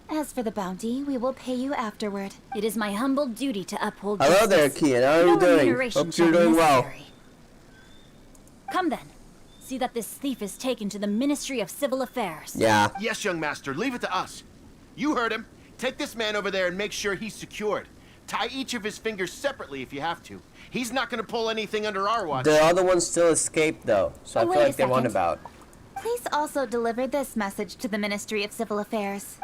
As for the bounty, we will pay you afterward. It is my humble duty to uphold Hello justice. there, Kian. How are you No doing? remuneration Hope shall you're be doing well. necessary. Come then. See that this thief is taken to the Ministry of Civil Affairs. Yeah. Yes, young master, leave it to us. You heard him. Take this man over there and make sure he's secured. Tie each of his fingers separately if you have to. He's not gonna pull anything under our watch. The other ones still escaped, though, so I Wait feel a like they won second. about. Please also deliver this message to the Ministry of Civil Affairs.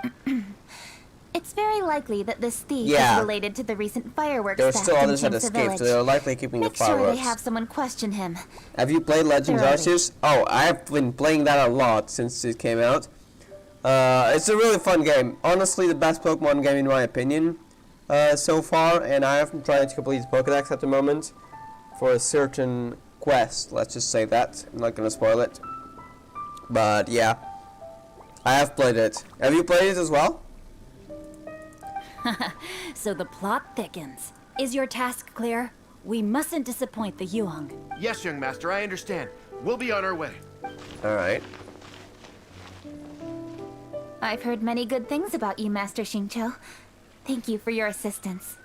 It's very likely that this thief Yeah. is related to the recent fireworks There were theft still in others that Timsa escaped, Village. so they're likely keeping Make the sure fireworks. they have someone question him. Have you played Legends Thoroughly. Arceus? Oh, I have been playing that a lot since it came out. It's a really fun game. Honestly, the best Pokemon game in my opinion so far, and I am trying to complete the Pokédex at the moment for a certain quest. Let's just say that. I'm not gonna spoil it. But yeah, I have played it. Have you played it as well? So the plot thickens. Is your task clear? We mustn't disappoint the Yuang. Yes, young master, I understand. We'll be on our way. Alright. I've heard many good things about you, Master Xingqiu. Thank you for your assistance.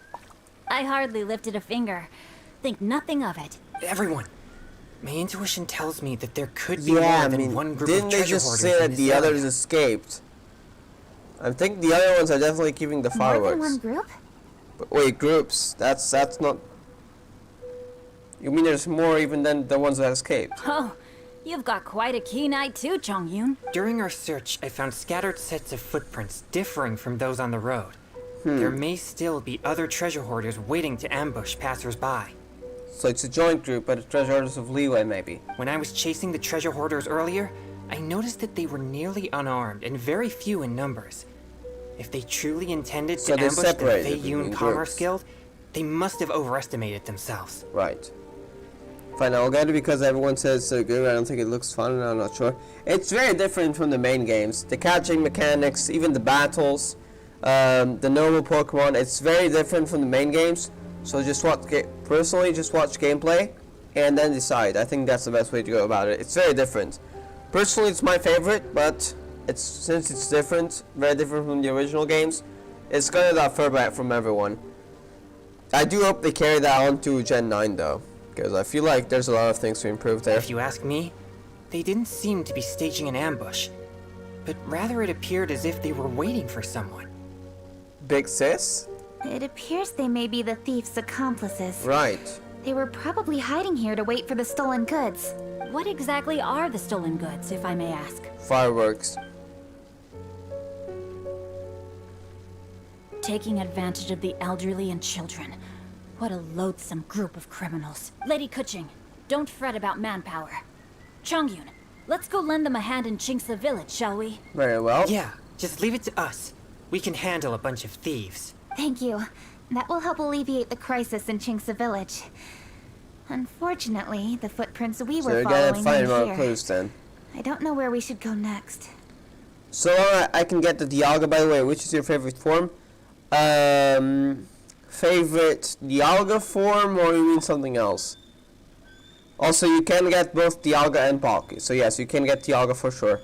I hardly lifted a finger. Think nothing of it. Everyone, my intuition tells me that there could be Yeah, more I than mean, one group didn't of they treasure just hoarders say in that this the area. others escaped? I think the other ones are definitely keeping the More fireworks. than one group? But wait, groups? That's not. You mean there's more even than the ones that escaped? Oh, you've got quite a keen eye too, Chongyun. During our search, I found scattered sets of footprints differing from those on the road. There may still be other treasure hoarders waiting to ambush passers-by. So it's a joint group, but the treasure hoarders of Liyue, maybe. When I was chasing the treasure hoarders earlier, I noticed that they were nearly unarmed and very few in numbers. If they truly intended So to they ambush the separated Feiyun in Commerce groups. Guild, they must have overestimated themselves. Right. Fine, I'll get it because everyone says it's so good. I don't think it looks fun, and I'm not sure. It's very different from the main games. The catching mechanics, even the battles, the normal Pokemon, it's very different from the main games. So just personally, just watch gameplay and then decide. I think that's the best way to go about it. It's very different. Personally, it's my favorite, but since it's different, very different from the original games, it's gonna differ back from everyone. I do hope they carry that on to Gen 9 though, because I feel like there's a lot of things to improve there. If you ask me, they didn't seem to be staging an ambush, but rather it appeared as if they were waiting for someone. Big sis? It appears they may be the thief's accomplices. Right. They were probably hiding here to wait for the stolen goods. What exactly are the stolen goods, if I may ask? Fireworks. Taking advantage of the elderly and children. What a loathsome group of criminals. Lady Kuching, don't fret about manpower. Chongyun, let's go lend them a hand in Chingsa village, shall we? Very well. Yeah, just leave it to us. We can handle a bunch of thieves. Thank you. That will help alleviate the crisis in Chingsa village. Unfortunately, the footprints we were following find more here. clues then. I don't know where we should go next. So I can get the Dialga, by the way. Which is your favorite form? Favorite Dialga form, or you mean something else? Also, you can get both Dialga and Palki. So yes, you can get Dialga for sure.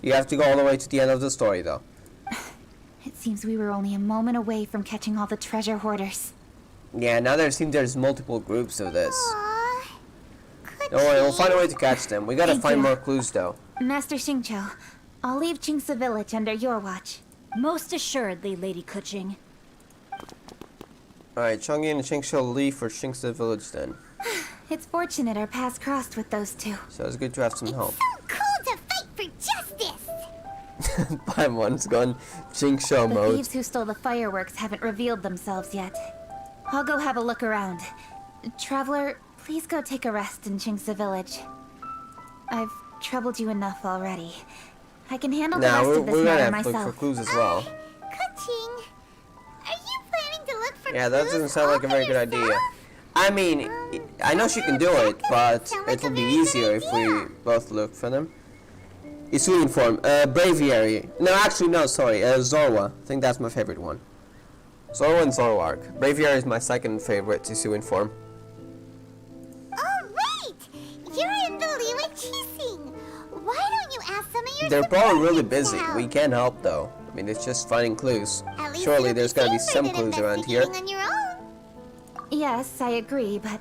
You have to go all the way to the end of the story though. It seems we were only a moment away from catching all the treasure hoarders. Yeah, now there's multiple groups of this. Don't worry, we'll find a way to catch them. We gotta find more clues though. Master Xingqiu, I'll leave Chingsa village under your watch. Most assuredly, Lady Kuching. Alright, Chongyun and Xingqiu leave for Chingsa village then. It's fortunate our paths crossed with those two. So it's good to have some help. So cool to fight for justice! Paimon's gone Xingqiu The mode. thieves who stole the fireworks haven't revealed themselves yet. I'll go have a look around. Traveler, please go take a rest in Chingsa village. I've troubled you enough already. I can handle the rest of this we're gonna matter have to myself. look for clues as well. Kuching, are you planning to look for Yeah, that doesn't sound like a very good idea. I mean, I know she can do it, but it will be easier if we both look for them. Isuin form, Braviary. No, actually, no, sorry, Zorwa. I think that's my favorite one. Zorwa and Zoroark. Braviary is my second favorite Isuin form. Oh, right! You're in the Liwa Chising. Why don't you ask some of your They're probably really suppliers busy. out? We can't help though. I mean, it's just finding clues. At least Surely you'll there's be gotta be safer some than clues around here. investigating on your own. Yes, I agree, but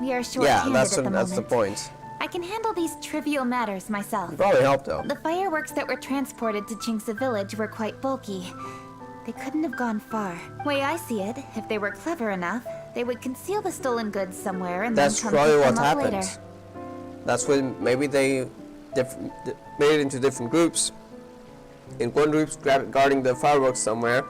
we are Yeah, short-handed that's at the the moment. point. I can handle these trivial matters myself. Probably help though. The fireworks that were transported to Chingsa village were quite bulky. They couldn't have gone far. Way I see it, if they were clever enough, they would conceal the stolen goods somewhere and That's then come probably pick what them up happened. later. That's when maybe they made it into different groups. In one group's guarding the fireworks somewhere,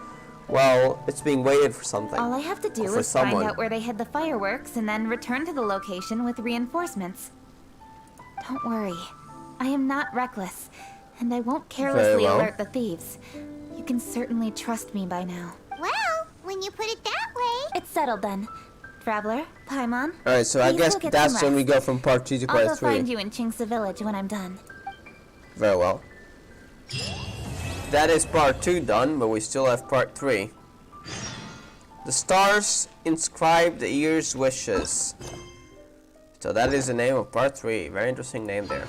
while it's being waited for something. All I have to do for is someone. find out where they hid the fireworks and then return to the location with reinforcements. Don't worry. I am not reckless, and I won't carelessly well. alert the thieves. You can certainly trust me by now. Well, when you put it that way. It's settled then. Traveler, Paimon. Alright, so I please guess go get that's some when we rest. go from part 2 to I'll go part 3. find you in Chingsa village when I'm done. Very well. That is part 2 done, but we still have part 3. The stars inscribe the ear's wishes. So that is the name of part 3. Very interesting name there.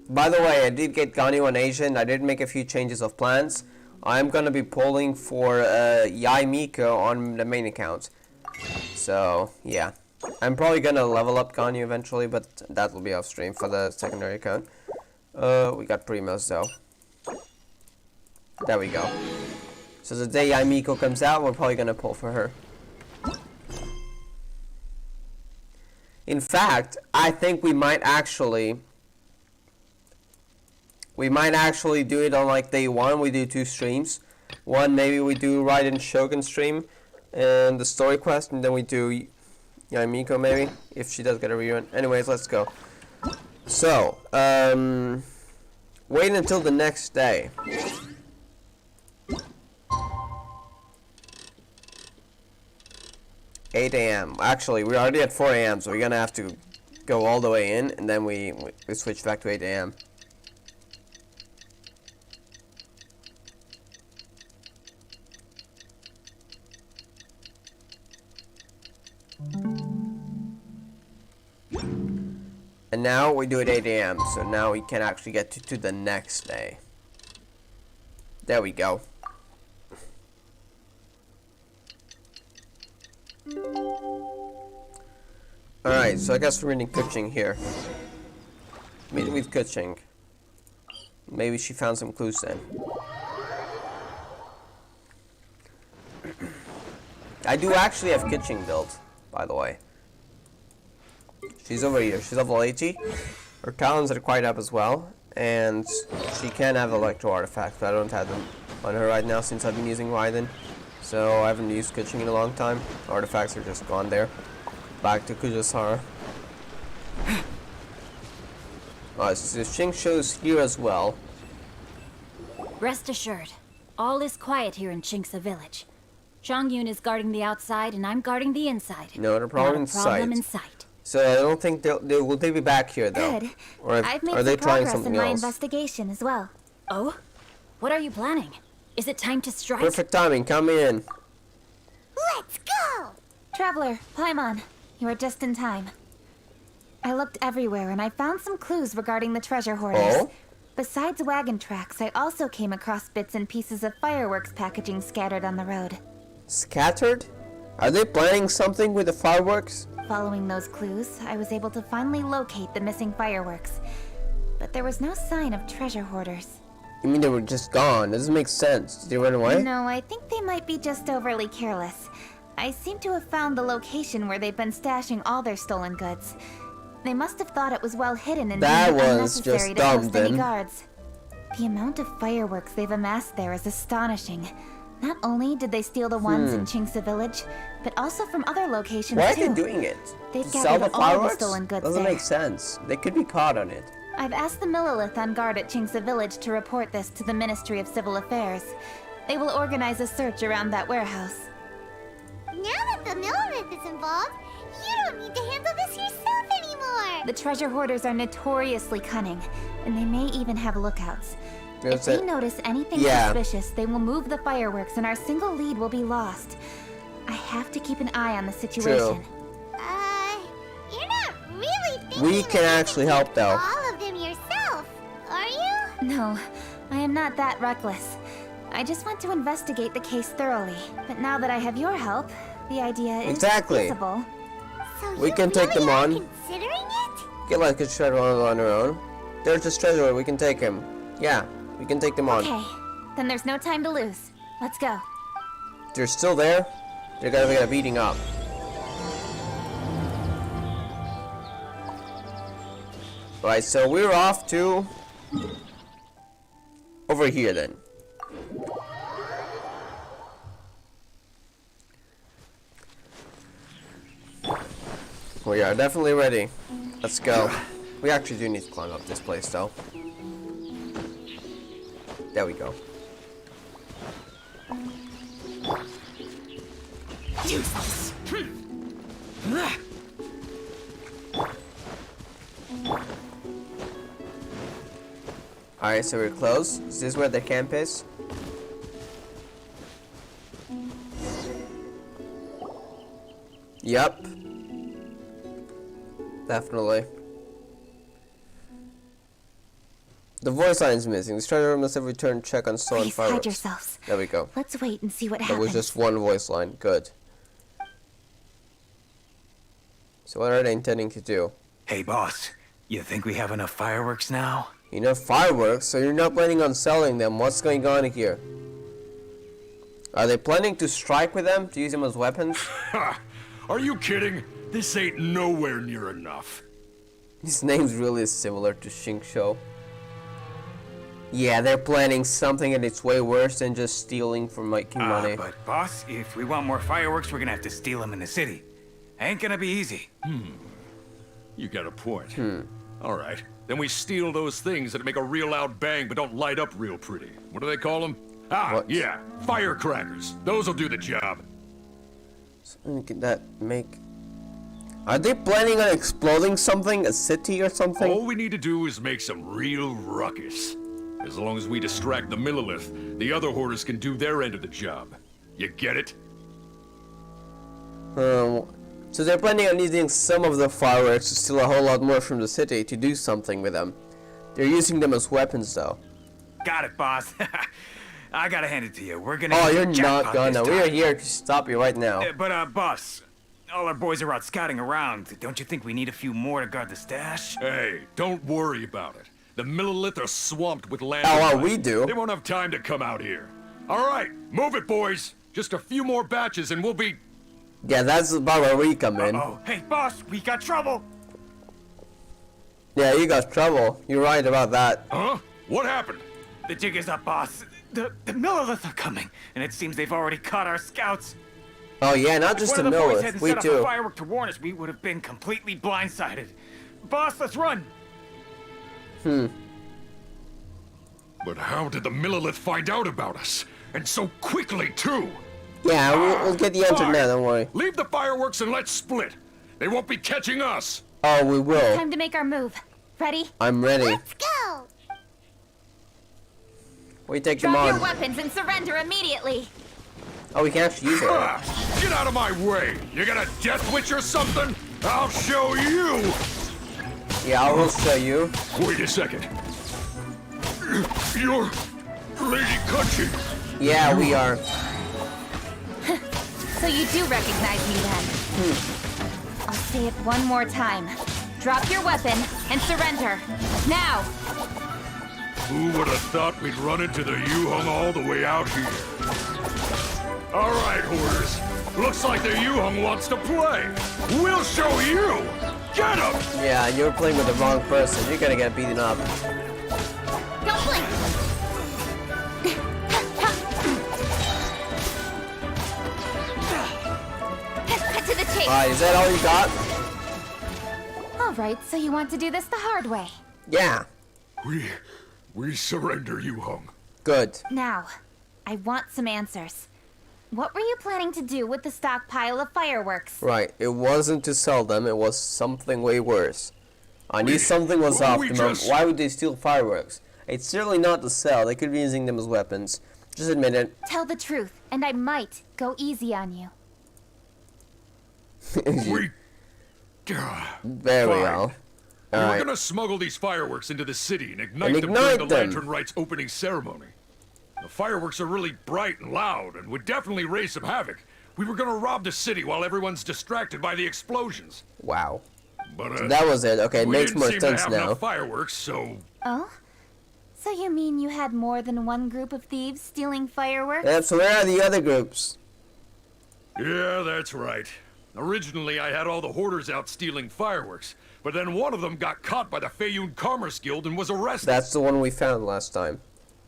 By the way, I did get Ganyu on Asian. I did make a few changes of plans. I'm gonna be polling for Yai Miko on the main account. So yeah, I'm probably gonna level up Ganyu eventually, but that will be off stream for the secondary account. We got Primos though. There we go. So the day Yai Miko comes out, we're probably gonna pull for her. In fact, I think we might actually do it on like day 1. We do 2 streams. One, maybe we do Raiden Shogun stream and the story quest, and then we do Yamiko maybe, if she does get a rerun. Anyways, let's go. So, wait until the next day. 8 a.m. Actually, we're already at 4 a.m., so we're gonna have to go all the way in, and then we switch back to 8 a.m. And now we do it 8 a.m., so now we can actually get to the next day. There we go. Alright, so I guess we're in Kuching here. Meet with Kuching. Maybe she found some clues then. I do actually have Kuching built, by the way. She's over here. She's level 80. Her talents are quite up as well. And she can have electro artifacts, but I don't have them on her right now since I've been using Raiden. So I haven't used Kuching in a long time. Artifacts are just gone there. Back to Kujasara. Alright, so Xingqiu's here as well. Rest assured, all is quiet here in Qingce village. Zhangyun is guarding the outside and I'm guarding the inside. No problem in sight. So I don't think will they be back here though? Good. Or I've made are they some trying progress something in my else? investigation as well. Oh? What are you planning? Is it time to strike? Perfect timing, come in. Let's go! Traveler, Paimon, you are just in time. I looked everywhere and I found some clues regarding the treasure hoarders. Oh? Besides wagon tracks, I also came across bits and pieces of fireworks packaging scattered on the road. Scattered? Are they planning something with the fireworks? Following those clues, I was able to finally locate the missing fireworks. But there was no sign of treasure hoarders. You mean they were just gone? Doesn't make sense. Did they run away? No, I think they might be just overly careless. I seem to have found the location where they've been stashing all their stolen goods. They must have thought it was well hidden and that deemed it was unnecessary just to dumb post any then. guards. The amount of fireworks they've amassed there is astonishing. Not only did they steal the ones in Qingce village, but also from other locations Why are too. they doing it? They've To sell the gathered all the fireworks? stolen goods Doesn't there. make sense. They could be caught on it. I've asked the Millilith on guard at Qingce village to report this to the Ministry of Civil Affairs. They will organize a search around that warehouse. Now that the Millilith is involved, you don't need to handle this yourself anymore! The treasure hoarders are notoriously cunning, and they may even have lookouts. If they notice anything suspicious, they will move the fireworks and our single lead will be lost. I have to keep an eye on the situation. You're not really thinking We can actually help though. all of them yourself, are you? No, I am not that reckless. I just want to investigate the case thoroughly. But now that I have your help, the idea is feasible. So We can take them on. considering it? Get like a treasure on our own. There's this treasure, we can take him. Yeah, we can take them on. Okay, then there's no time to lose. Let's go. They're still there? They're gonna get a beating up. Right, so we're off to over here then. We are definitely ready. Let's go. We actually do need to climb up this place though. There we go. Useless. Alright, so we're close. Is this where the camp is? Yep. Definitely. The voice line is missing. This treasure room must have returned check on stolen Please fireworks. hide yourselves. There we go. Let's wait and see what That happens. was just one voice line. Good. So what are they intending to do? Hey, boss. You think we have enough fireworks now? Enough fireworks? So you're not planning on selling them? What's going on here? Are they planning to strike with them? To use them as weapons? Are you kidding? This ain't nowhere near enough. His name's really similar to Xingqiu. Yeah, they're planning something and it's way worse than just stealing for making money. But boss, if we want more fireworks, we're gonna have to steal them in the city. Ain't gonna be easy. You got a point. All right. Then we steal those things that make a real loud bang but don't light up real pretty. What do they call them? Yeah, firecrackers. Those'll do the job. Something that make... Are they planning on exploding something? A city or something? All we need to do is make some real ruckus. As long as we distract the Millilith, the other hoarders can do their end of the job. You get it? So they're planning on using some of the fireworks to steal a whole lot more from the city to do something with them. They're using them as weapons, though. Got it, boss. I gotta hand it to you. We're gonna. Oh, hit you're the jackpot not gonna. this We are time. here to stop you right now. But boss, all our boys are out scouting around. Don't you think we need a few more to guard the stash? Hey, don't worry about it. The Millilith are swamped with land. Oh, well, we do. They won't have time to come out here. All right, move it, boys. Just a few more batches and we'll be... Yeah, that's about where we come in. Oh, hey, boss, we got trouble. Yeah, you got trouble. You're right about that. Huh? What happened? The jig is up, boss. The Millilith are coming, and it seems they've already caught our scouts. Oh yeah, not just the If one of the boys Millilith. hadn't We set off a too. firework to warn us, we would have been completely blindsided. Boss, let's run. But how did the Millilith find out about us? And so quickly, too? Yeah, we'll get the answer Fine. now, don't worry. Leave the fireworks and let's split. They won't be catching us. Oh, we will. Time to make our move. Ready? I'm ready. Let's go! We take them Drop on. your weapons and surrender immediately. Oh, we can actually use it. Ah, get out of my way! You got a death witch or something? I'll show you! Yeah, I will show you. Wait a second. You're Lady Cutchy. Yeah, we are. So you do recognize me then? I'll say it one more time. Drop your weapon and surrender. Now! Who would have thought we'd run into the Yuhong all the way out here? All right, hoarders. Looks like the Yuhong wants to play. We'll show you. Get him! Yeah, you're playing with the wrong person. You're gonna get beaten up. Don't blink! Cut to the chase! Alright, is that all you got? Alright, so you want to do this the hard way. Yeah. We surrender, Yuhong. Good. Now, I want some answers. What were you planning to do with the stockpile of fireworks? Right, it wasn't to sell them, it was something way worse. I knew something was off. Why would they steal fireworks? It's certainly not to sell, they could be using them as weapons. Just admit it. Tell the truth, and I might go easy on you. There we go. We're Alright. gonna smuggle these fireworks into the city and ignite them ignite during the them. Lantern Rite's opening ceremony. The fireworks are really bright and loud and would definitely raise some havoc. We were gonna rob the city while everyone's distracted by the explosions. Wow. But So that was it. Okay, it we makes didn't more seem sense to have now. enough fireworks, so Oh? So you mean you had more than one group of thieves stealing fireworks? Yep, so where are the other groups? yeah, that's right. Originally, I had all the hoarders out stealing fireworks, but then one of them got caught by the Feiyun Commerce Guild and was arrested. That's the one we found last time.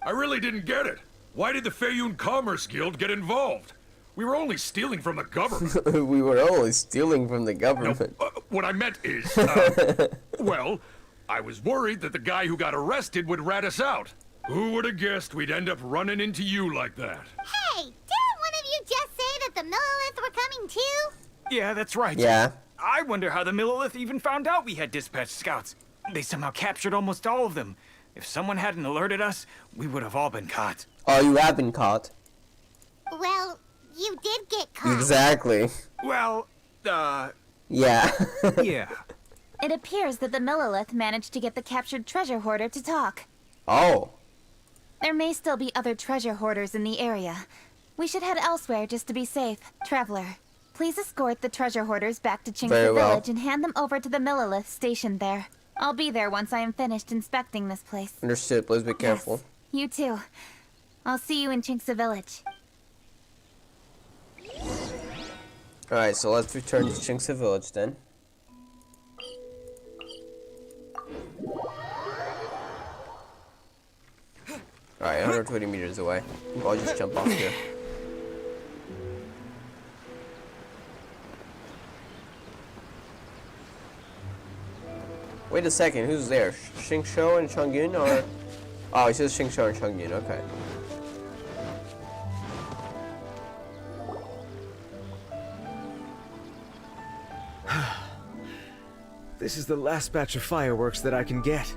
I really didn't get it. Why did the Feiyun Commerce Guild get involved? We were only stealing from the government. We were only stealing from the government. What I meant is, well, I was worried that the guy who got arrested would rat us out. Who would have guessed we'd end up running into you like that? Hey, didn't one of you just say that the Millilith were coming too? Yeah, that's right. Yeah. I wonder how the Millilith even found out we had dispatched scouts. They somehow captured almost all of them. If someone hadn't alerted us, we would have all been caught. Oh, you have been caught. Well, you did get caught. Exactly. Well, Yeah. yeah. It appears that the Millilith managed to get the captured treasure hoarder to talk. Oh. There may still be other treasure hoarders in the area. We should head elsewhere just to be safe. Traveler, please escort the treasure hoarders back to Qingce Very well. Village and hand them over to the Millilith stationed there. I'll be there once I am finished inspecting this place. Understood. Please be careful. You too. I'll see you in Qingce Village. Alright, so let's return to Qingce Village then. Alright, 120 meters away. I'll just jump off here. Wait a second, who's there? Xiao and Changyun or... Oh, it says Xiao and Changyun, okay. This is the last batch of fireworks that I can get.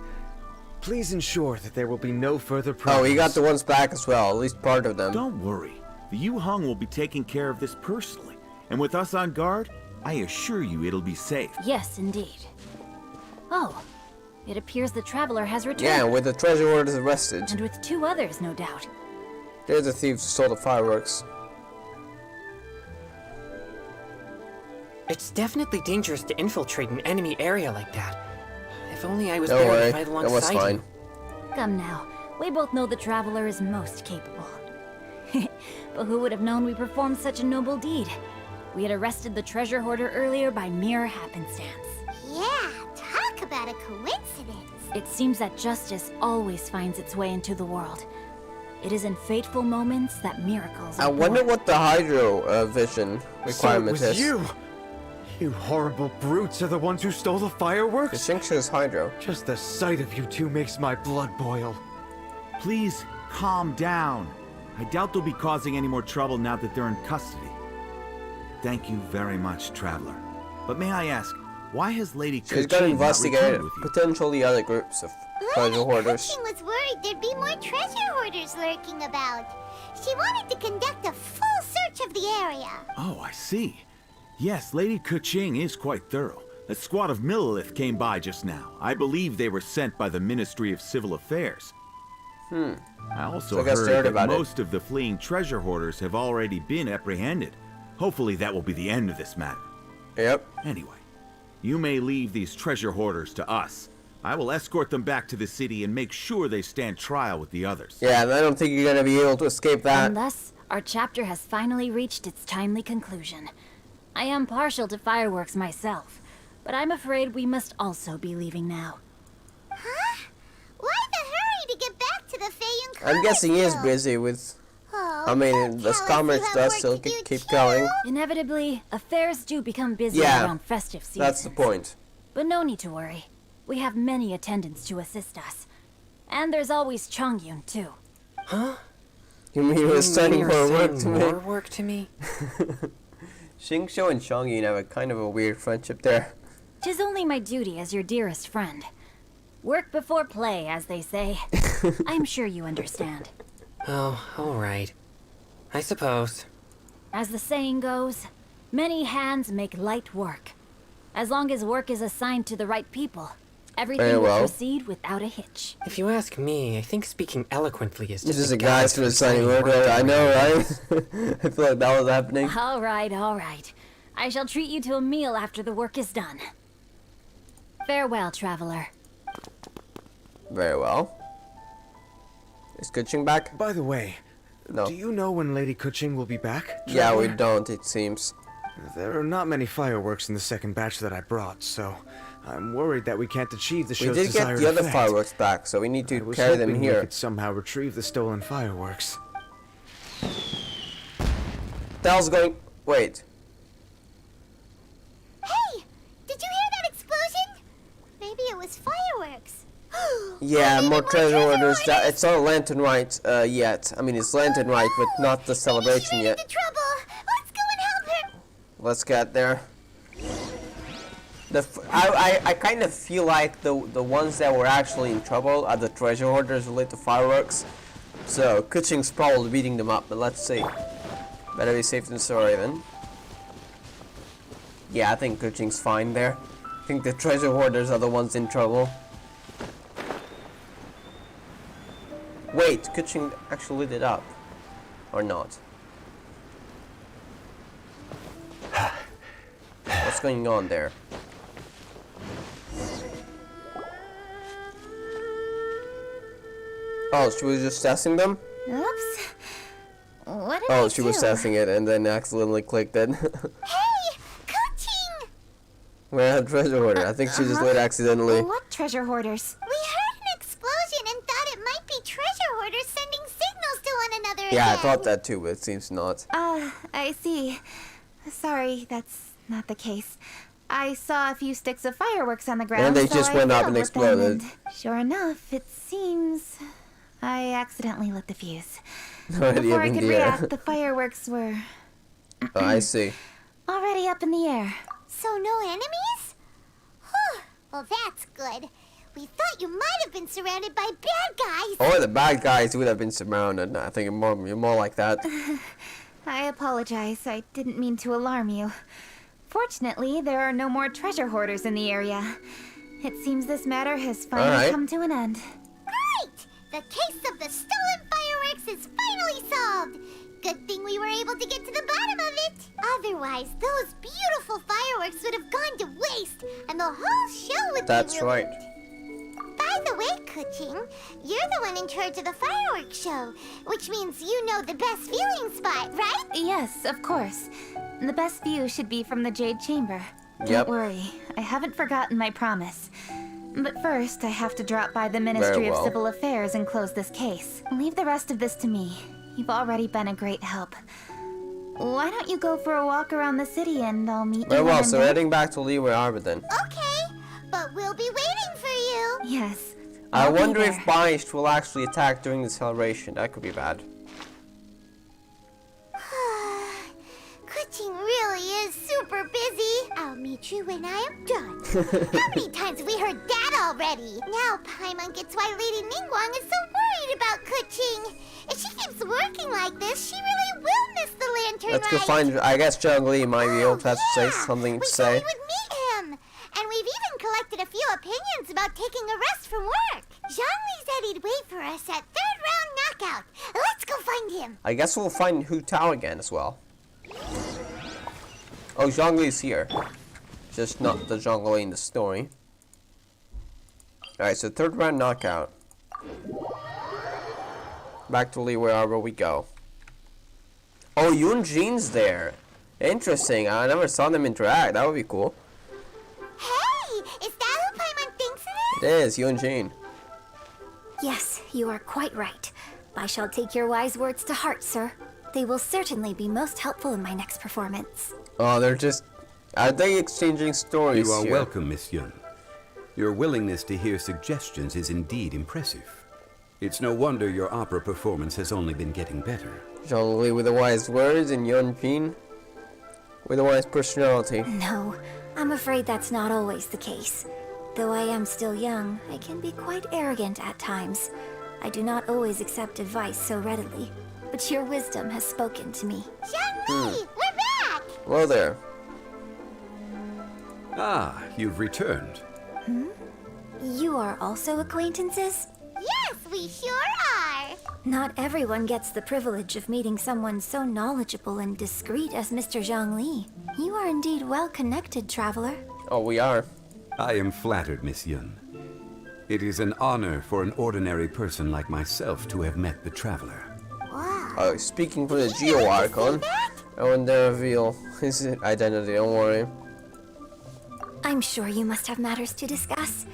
Please ensure that there will be no further problems. Oh, he got the ones back as well, at least part of them. Don't worry. The Yu Hung will be taking care of this personally. And with us on guard, I assure you it'll be safe. Yes, indeed. Oh, it appears the traveler has returned. Yeah, with the treasure hoarders arrested. And with 2 others, no doubt. There's the thieves who stole the fireworks. It's definitely dangerous to infiltrate an enemy area like that. If only I was Don't there worry, to fight alongside that was fine. Come now, we both know the traveler is most capable. But who would have known we performed such a noble deed? We had arrested the treasure hoarder earlier by mere happenstance. Yeah, talk about a coincidence. It seems that justice always finds its way into the world. It is in fateful moments that miracles are I wonder born. what the hydro vision requirement So it was is. you! You horrible brutes are the ones who stole the fireworks? Xingqiu's hydro. Just the sight of you two makes my blood boil. Please, calm down. I doubt they'll be causing any more trouble now that they're in custody. Thank you very much, Traveler. But may I ask, why has Lady She's Keqing gonna not investigate returned with you? potentially other groups of treasure hoarders. Keqing was worried there'd be more treasure hoarders lurking about. She wanted to conduct a full search of the area. Oh, I see. Yes, Lady Keqing is quite thorough. A squad of Millilith came by just now. I believe they were sent by the Ministry of Civil Affairs. I also So I guess they heard heard that about it. most of the fleeing treasure hoarders have already been apprehended. Hopefully that will be the end of this matter. Yep. Anyway, you may leave these treasure hoarders to us. I will escort them back to the city and make sure they stand trial with the others. Yeah, and I don't think you're gonna be able to escape that. And thus, our chapter has finally reached its timely conclusion. I am partial to fireworks myself, but I'm afraid we must also be leaving now. Huh? Why the hurry to get back to the Feiyun Commerce I'm guessing he is Guild? busy with. Oh, I mean, the commerce does still keep going. Inevitably, affairs do become busy Yeah, around festive seasons. that's the point. But no need to worry. We have many attendants to assist us. And there's always Chongyun, too. Huh? You mean he was starting you're more work saying to more me? work to me? Xingqiu and Chongyun have a kind of a weird friendship there. 'Tis only my duty as your dearest friend. Work before play, as they say. I'm sure you understand. Oh, alright. I suppose. As the saying goes, many hands make light work. As long as work is assigned to the right people, everything Very will well. proceed without a hitch. If you ask me, I think speaking eloquently is This just is a guy to assigning work. I know, right? I feel like that was happening. All right, all right. I shall treat you to a meal after the work is done. Farewell, traveler. Very well. Is Keqing back? By the way, No. do you know when Lady Keqing will be back? Yeah, we Traveler? don't, it seems. There are not many fireworks in the second batch that I brought, so I'm worried that we can't achieve the We show's did get desired the other effect. fireworks back, so we need I to was carry them hoping we here. could somehow retrieve the stolen fireworks. The hell's going? Wait. Hey! Did you hear that explosion? Maybe it was fireworks. Yeah, Maybe more treasure hoarders. orders. It's not Lantern Rite yet. I mean, it's Lantern Rite, but not the celebration yet. Into trouble. Let's go and help her. Let's get there. I kind of feel like the ones that were actually in trouble are the treasure hoarders related to fireworks. So Keqing's probably beating them up, but let's see. Better be safe than sorry then. Yeah, I think Keqing's fine there. I think the treasure hoarders are the ones in trouble. Wait, Keqing actually lit it up. Or not? What's going on there? Oh, she was just testing them? Oops. What did Oh, I she was do? testing it and then accidentally clicked it. Hey! Keqing! We're a treasure hoarder. I think she just lit accidentally. What treasure hoarders? We heard an explosion and thought it might be treasure hoarders sending signals to one another Yeah, I again. thought that too, but it seems not. I see. Sorry, that's not the case. I saw a few sticks of fireworks on the ground, And they so just I went up fiddled and with them, exploded. and sure enough, it seems I accidentally lit the fuse. Already Before up I in could the air. react, the fireworks were Oh, I see. already up in the air. So no enemies? Whew. Well, that's good. We thought you might have been surrounded by bad guys. Or the bad guys would have been surrounded. I think you're more like that. I apologize. I didn't mean to alarm you. Fortunately, there are no more treasure hoarders in the area. It seems this matter has finally come to an end. Great! The case of the stolen fireworks is finally solved. Good thing we were able to get to the bottom of it. Otherwise, those beautiful fireworks would have gone to waste, and the whole show would be ruined. That's right. By the way, Kuching, you're the one in charge of the fireworks show, which means you know the best viewing spot, right? Yes, of course. The best view should be from the Jade Chamber. Yep. Don't worry, I haven't forgotten my promise. But first, I have to drop by the Ministry of Civil Affairs and close this case. Leave the rest of this to me. You've already been a great help. Why don't you go for a walk around the city and I'll meet you Very well, when I'm so back? heading back to Leeway Harbor then. Okay, but we'll be waiting for you. Yes. I wonder if Banished will actually attack during the celebration. That could be bad. Kuching really is super busy. I'll meet you when I am done. How many times have we heard that already? Now Paimon gets why Lady Ningguang is so worried about Kuching. If she keeps working like this, she really will miss the Lantern Rite. Let's go find, I guess Zhang Li might be able to have to say something to say. We would meet him. And we've even collected a few opinions about taking a rest from work. Zhang Li said he'd wait for us at 3rd round knockout. Let's go find him. I guess we'll find Hu Tao again as well. Oh, Zhang Li's here. Just not the Zhang Li in the story. Alright, so 3rd round knockout. Back to Leeway Harbor we go. Oh, Yun Jin's there. Interesting. I never saw them interact. That would be cool. Hey, is that who Paimon thinks it is? It is, Yun Jin. Yes, you are quite right. I shall take your wise words to heart, sir. They will certainly be most helpful in my next performance. Oh, they're just... Are they exchanging stories You are here? welcome, Miss Yun. Your willingness to hear suggestions is indeed impressive. It's no wonder your opera performance has only been getting better. Zhang Li with the wise words and Yun Jin with a wise personality. No, I'm afraid that's not always the case. Though I am still young, I can be quite arrogant at times. I do not always accept advice so readily, but your wisdom has spoken to me. Zhang Li, we're back! Well there. Ah, you've returned. You are also acquaintances? Yes, we sure are. Not everyone gets the privilege of meeting someone so knowledgeable and discreet as Mr. Zhang Li. You are indeed well connected, traveler. Oh, we are. I am flattered, Miss Yun. It is an honor for an ordinary person like myself to have met the traveler. Oh, speaking for the Geo Archon, I want to reveal his identity, don't worry. I'm sure you must have matters to discuss.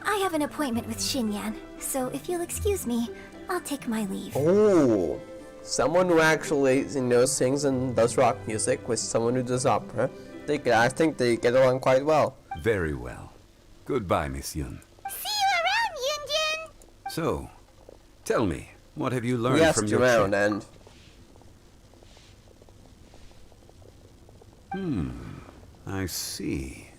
I have an appointment with Xinyan, so if you'll excuse me, I'll take my leave. Oh, someone who actually sings and does rock music with someone who does opera. I think they get along quite well. Very well. Goodbye, Miss Yun. See you around, Yunjin. So, tell me, what have you learned from your around trip? and... I see.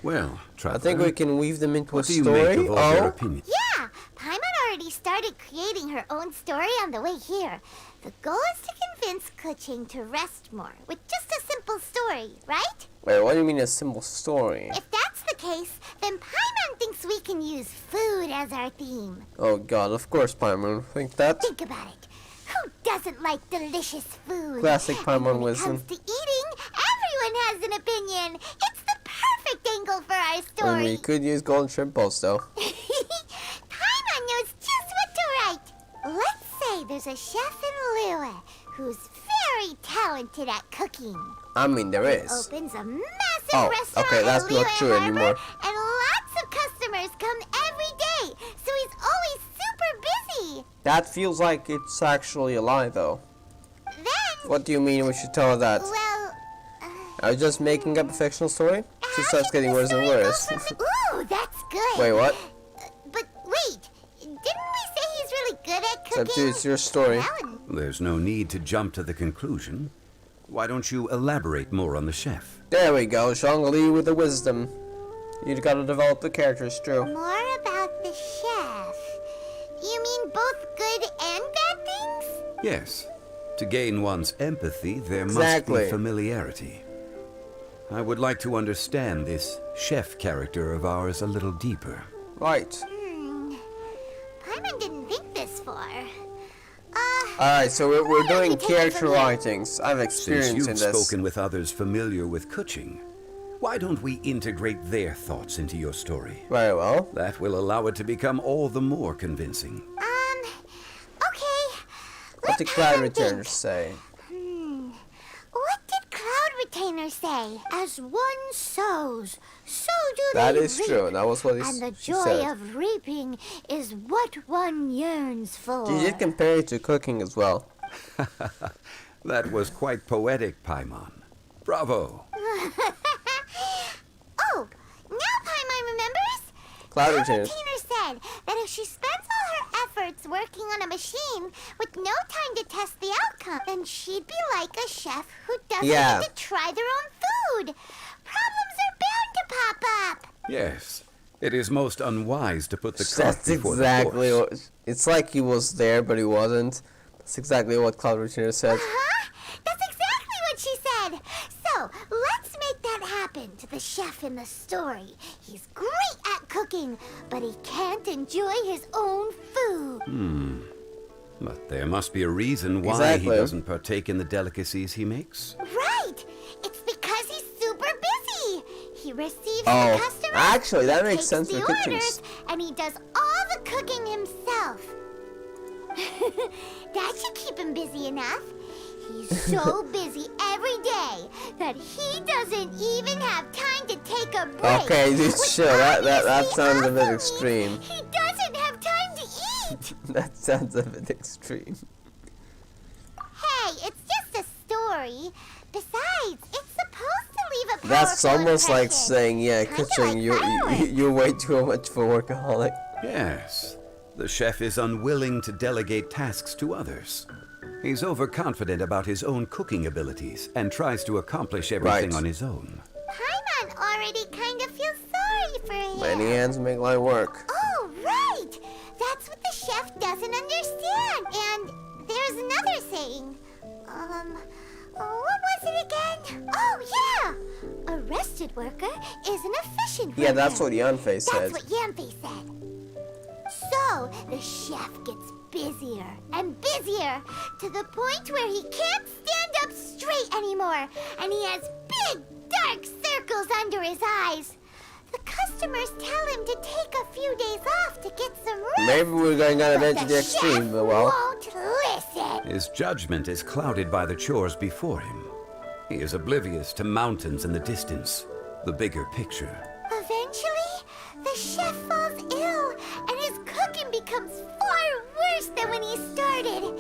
Well, I think we can weave them into what a do you story. make of all their opinions? Yeah, Paimon already started creating her own story on the way here. The goal is to convince Kuching to rest more with just a simple story, right? Wait, what do you mean a simple story? If that's the case, then Paimon thinks we can use food as our theme. Oh god, of course Paimon think that. Think about it. Who doesn't like delicious food? Classic Paimon When it wisdom. comes to eating, everyone has an opinion. It's the perfect angle for our And story. we could use golden shrimp balls though. Paimon knows just what to write. Let's say there's a chef in Liyue who's very talented at cooking. I mean, there is. Opens a massive restaurant okay, that's in not Liyue true Harbor, anymore. and lots of customers come every day, so he's always super busy. That feels like it's actually a lie though. Then, What do you mean we should tell her that? well, Are you just making up a fictional story? She starts getting worse and worse. ooh, that's good. Wait, what? But wait, didn't we say he's really good at So, cooking? dude, it's your story. There's no need to jump to the conclusion. Why don't you elaborate more on the chef? There we go, Zhongli with the wisdom. You gotta develop the characters, true. More about the chef. You mean both good and bad things? Yes. To gain one's empathy, there must Exactly. be familiarity. I would like to understand this chef character of ours a little deeper. Right. Paimon didn't think this far. Alright, so we're doing character writings. I have experience Since in you've this. spoken with others familiar with Kuching, why don't we integrate their thoughts into your story? Very well. That will allow it to become all the more convincing. Okay. What did Cloud Retainers say? What did Cloud Retainer say? As one sows, so do That they is reap. true. That was what And the she joy said. of reaping is what one yearns for. You did compare it to cooking as well. That was quite poetic, Paimon. Bravo. Oh, now Paimon remembers? Cloud Retainers. Retainer said that if she spends all her efforts working on a machine with no time to test the outcome, then she'd be like a chef who doesn't Yeah. get to try their own food. Problems are bound to pop up. Yes. It is most unwise to put the cart That's before exactly the horse. what. It's like he was there, but he wasn't. That's exactly what Cloud Retainer said. That's exactly what she said. So, let's make that happen to the chef in the story. He's great at cooking, but he can't enjoy his own food. But there must be a reason why Exactly. he doesn't partake in the delicacies he makes. Right! It's because he's super busy. He receives Oh, the customers, actually, that he makes takes sense the for cooking. orders, and he does all the cooking himself. That should keep him busy enough. He's so busy every day that he doesn't even have time to take a break. Okay, dude, sure. That sounds a bit extreme. He doesn't have time to eat. That sounds a bit extreme. Hey, it's just a story. Besides, it's supposed to leave a powerful That's almost like impression. saying, yeah, Kuching, you're way too much of a workaholic. Yes. The chef is unwilling to delegate tasks to others. He's overconfident about his own cooking abilities and tries to accomplish everything Right. on his own. Paimon already kind of feels sorry for him. Many hands make light work. Oh, right! That's what the chef doesn't understand. And there's another saying. What was it again? Oh, yeah! A rested worker is an efficient worker. Yeah, that's what Yanfei said. That's what Yanfei said. So, the chef gets busier and busier to the point where he can't stand up straight anymore, and he has big, dark circles under his eyes. The customers tell him to take a few days off to get some rest. Maybe we're going on a bit to the extreme, but well. Won't listen. His judgment is clouded by the chores before him. He is oblivious to mountains in the distance, the bigger picture. Eventually, the chef falls ill, and his cooking becomes far worse than when he started.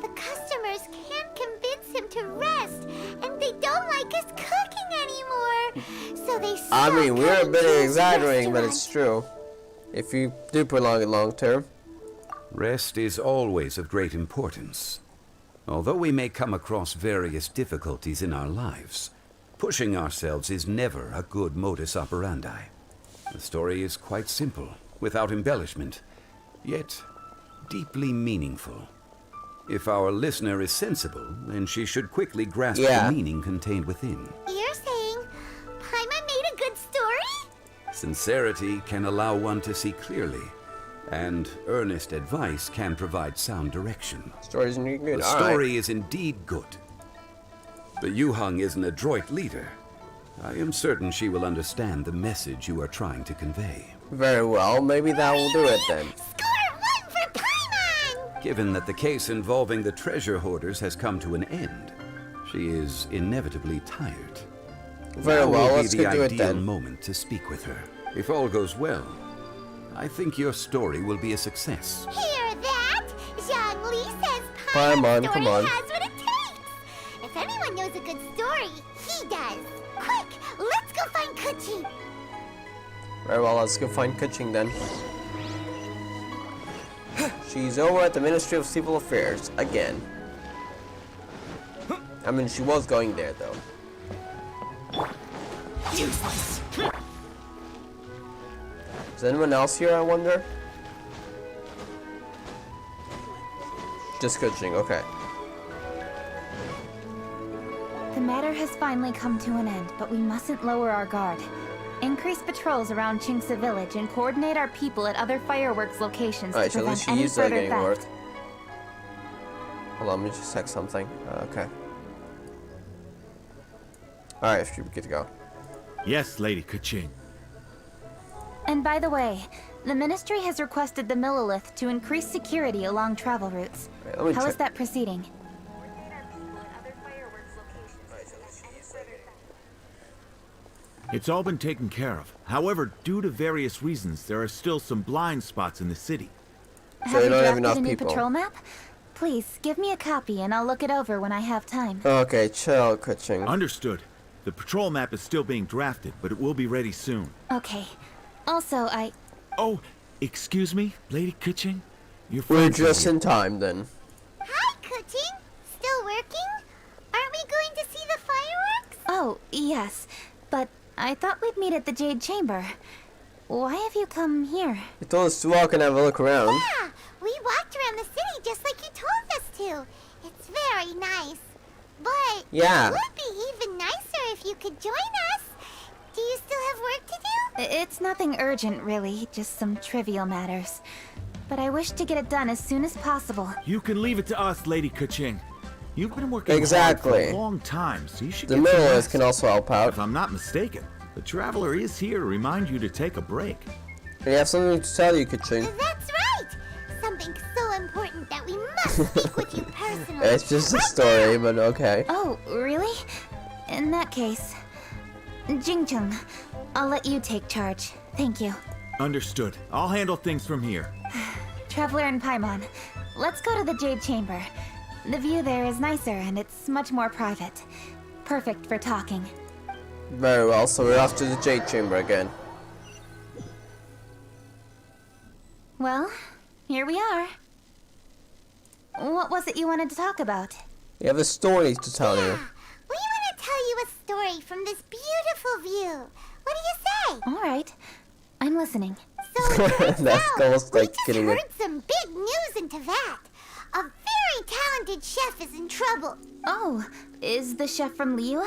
The customers can't convince him to rest, and they don't like his cooking anymore. So they I stop mean, we're a coming bit to his exaggerating, but restaurant. it's true. If you do prolong it long term. Rest is always of great importance. Although we may come across various difficulties in our lives, pushing ourselves is never a good modus operandi. The story is quite simple, without embellishment, yet deeply meaningful. If our listener is sensible, then she should quickly grasp the meaning contained within. You're saying Paimon made a good story? Sincerity can allow one to see clearly, and earnest advice can provide sound direction. Story's indeed good. The All story right. is indeed good. The Yuheng is an adroit leader. I am certain she will understand the message you are trying to convey. Very well, maybe that will do it then. Given that the case involving the treasure hoarders has come to an end, she is inevitably tired. Very Now well, will let's be the get to it ideal then. moment to speak with her. If all goes well, I think your story will be a success. Hear that? Zhongli says Paimon, Paimon's story come on. has what it takes. If anyone knows a good story, he does. Quick, let's go find Kuchi. Very well, let's go find Kuching then. She's over at the Ministry of Civil Affairs again. I mean, she was going there, though. Useless. Is anyone else here, I wonder? Just Kuching, okay. The matter has finally come to an end, but we mustn't lower our guard. Increase patrols around Chingsa village and coordinate our people at other fireworks locations to prevent any further theft. Hold on, let me just check something. Okay. Alright, should be good to go. Yes, Lady Kuching. And by the way, the Ministry has requested the Millilith to increase security along travel routes. Right, how is that proceeding? It's all been taken care of. However, due to various reasons, there are still some blind spots in the city. Have you drafted a new patrol map? Please, give me a copy and I'll look it over when I have time. Okay, chill, Kuching. Understood. The patrol map is still being drafted, but it will be ready soon. Okay. Also, Oh, excuse me, Lady Kuching? We're just in time, then. Hi, Kuching. Still working? Aren't we going to see the fireworks? Oh, yes. But I thought we'd meet at the Jade Chamber. Why have you come here? You told us to walk and have a look around. Yeah, we walked around the city just like you told us to. It's very nice. But yeah, it would be even nicer if you could join us. Do you still have work to do? It's nothing urgent, really. Just some trivial matters. But I wish to get it done as soon as possible. You can leave it to us, Lady Kuching. You've been working hard for a long time, so you should the get some Millilith rest. can also help out. If I'm not mistaken, the Traveler is here to remind you to take a break. We have something to tell you, Kuching. That's right! Something so important that we must speak with you personally. It's just a story, but okay. Oh, really? In that case, Jingcheng, I'll let you take charge. Thank you. Understood. I'll handle things from here. Traveler and Paimon, let's go to the Jade Chamber. The view there is nicer and it's much more private. Perfect for talking. Very well, so we're off to the Jade Chamber again. Well, here we are. What was it you wanted to talk about? We have a story to tell you. We want to tell you a story from this beautiful view. What do you say? All right. I'm listening. So it turns That's out, almost like we getting just it. heard some big news into that. A very talented chef is in trouble. Oh, is the chef from Liu?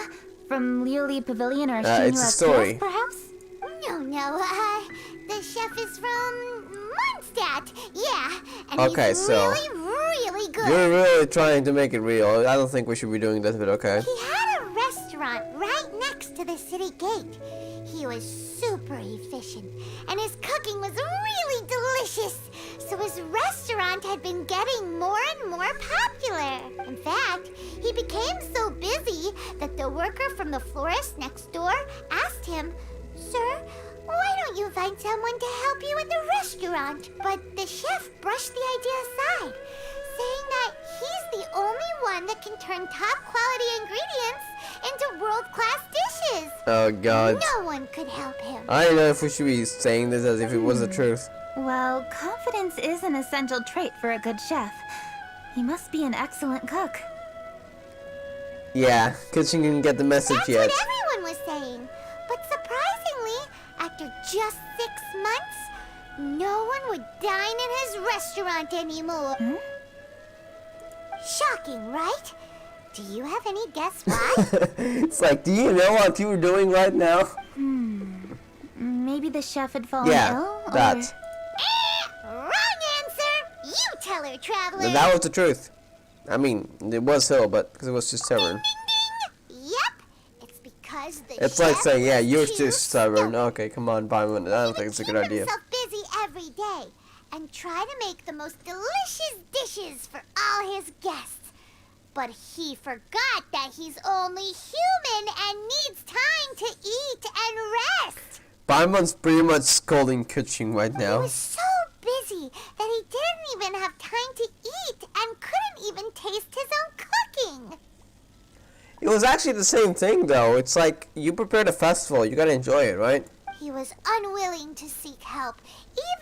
From Liuli Pavilion or it's a Xinhua story. Schools, perhaps? No, the chef is from Mondstadt. Yeah, and Okay, he's so really good. You're really trying to make it real. I don't think we should be doing this, but okay. He had a restaurant right next to the city gate. He was super efficient, and his cooking was really delicious. So his restaurant had been getting more and more popular. In fact, he became so busy that the worker from the florist next door asked him, "Sir, why don't you find someone to help you at the restaurant?" But the chef brushed the idea aside, saying that he's the only one that can turn top-quality ingredients into world-class dishes. Oh, God. No one could help him. I don't know if we should be saying this as if it was the truth. Well, confidence is an essential trait for a good chef. He must be an excellent cook. Yeah, Kuching didn't get the message That's yet. what everyone was saying. But surprisingly, after just 6 months, no one would dine in his restaurant anymore. Shocking, right? Do you have any guess why? It's like, do you know what you were doing right now? Maybe the chef had fallen Yeah, ill? that. Wrong answer! You tell her, Traveler! That was the truth. I mean, it was Hill, but because it was too stubborn. Yep, it's because the It's chef like saying, yeah, you're was too stubborn. Okay, come on, Paimon. I don't think it's a good idea. himself busy every day and try to make the most delicious dishes for all his guests. But he forgot that he's only human and needs time to eat and rest. Paimon's pretty much scolding Kuching right He now. was so busy that he didn't even have time to eat and couldn't even taste his own cooking. It was actually the same thing, though. It's like, you prepared a festival. You gotta enjoy it, right? He was unwilling to seek help,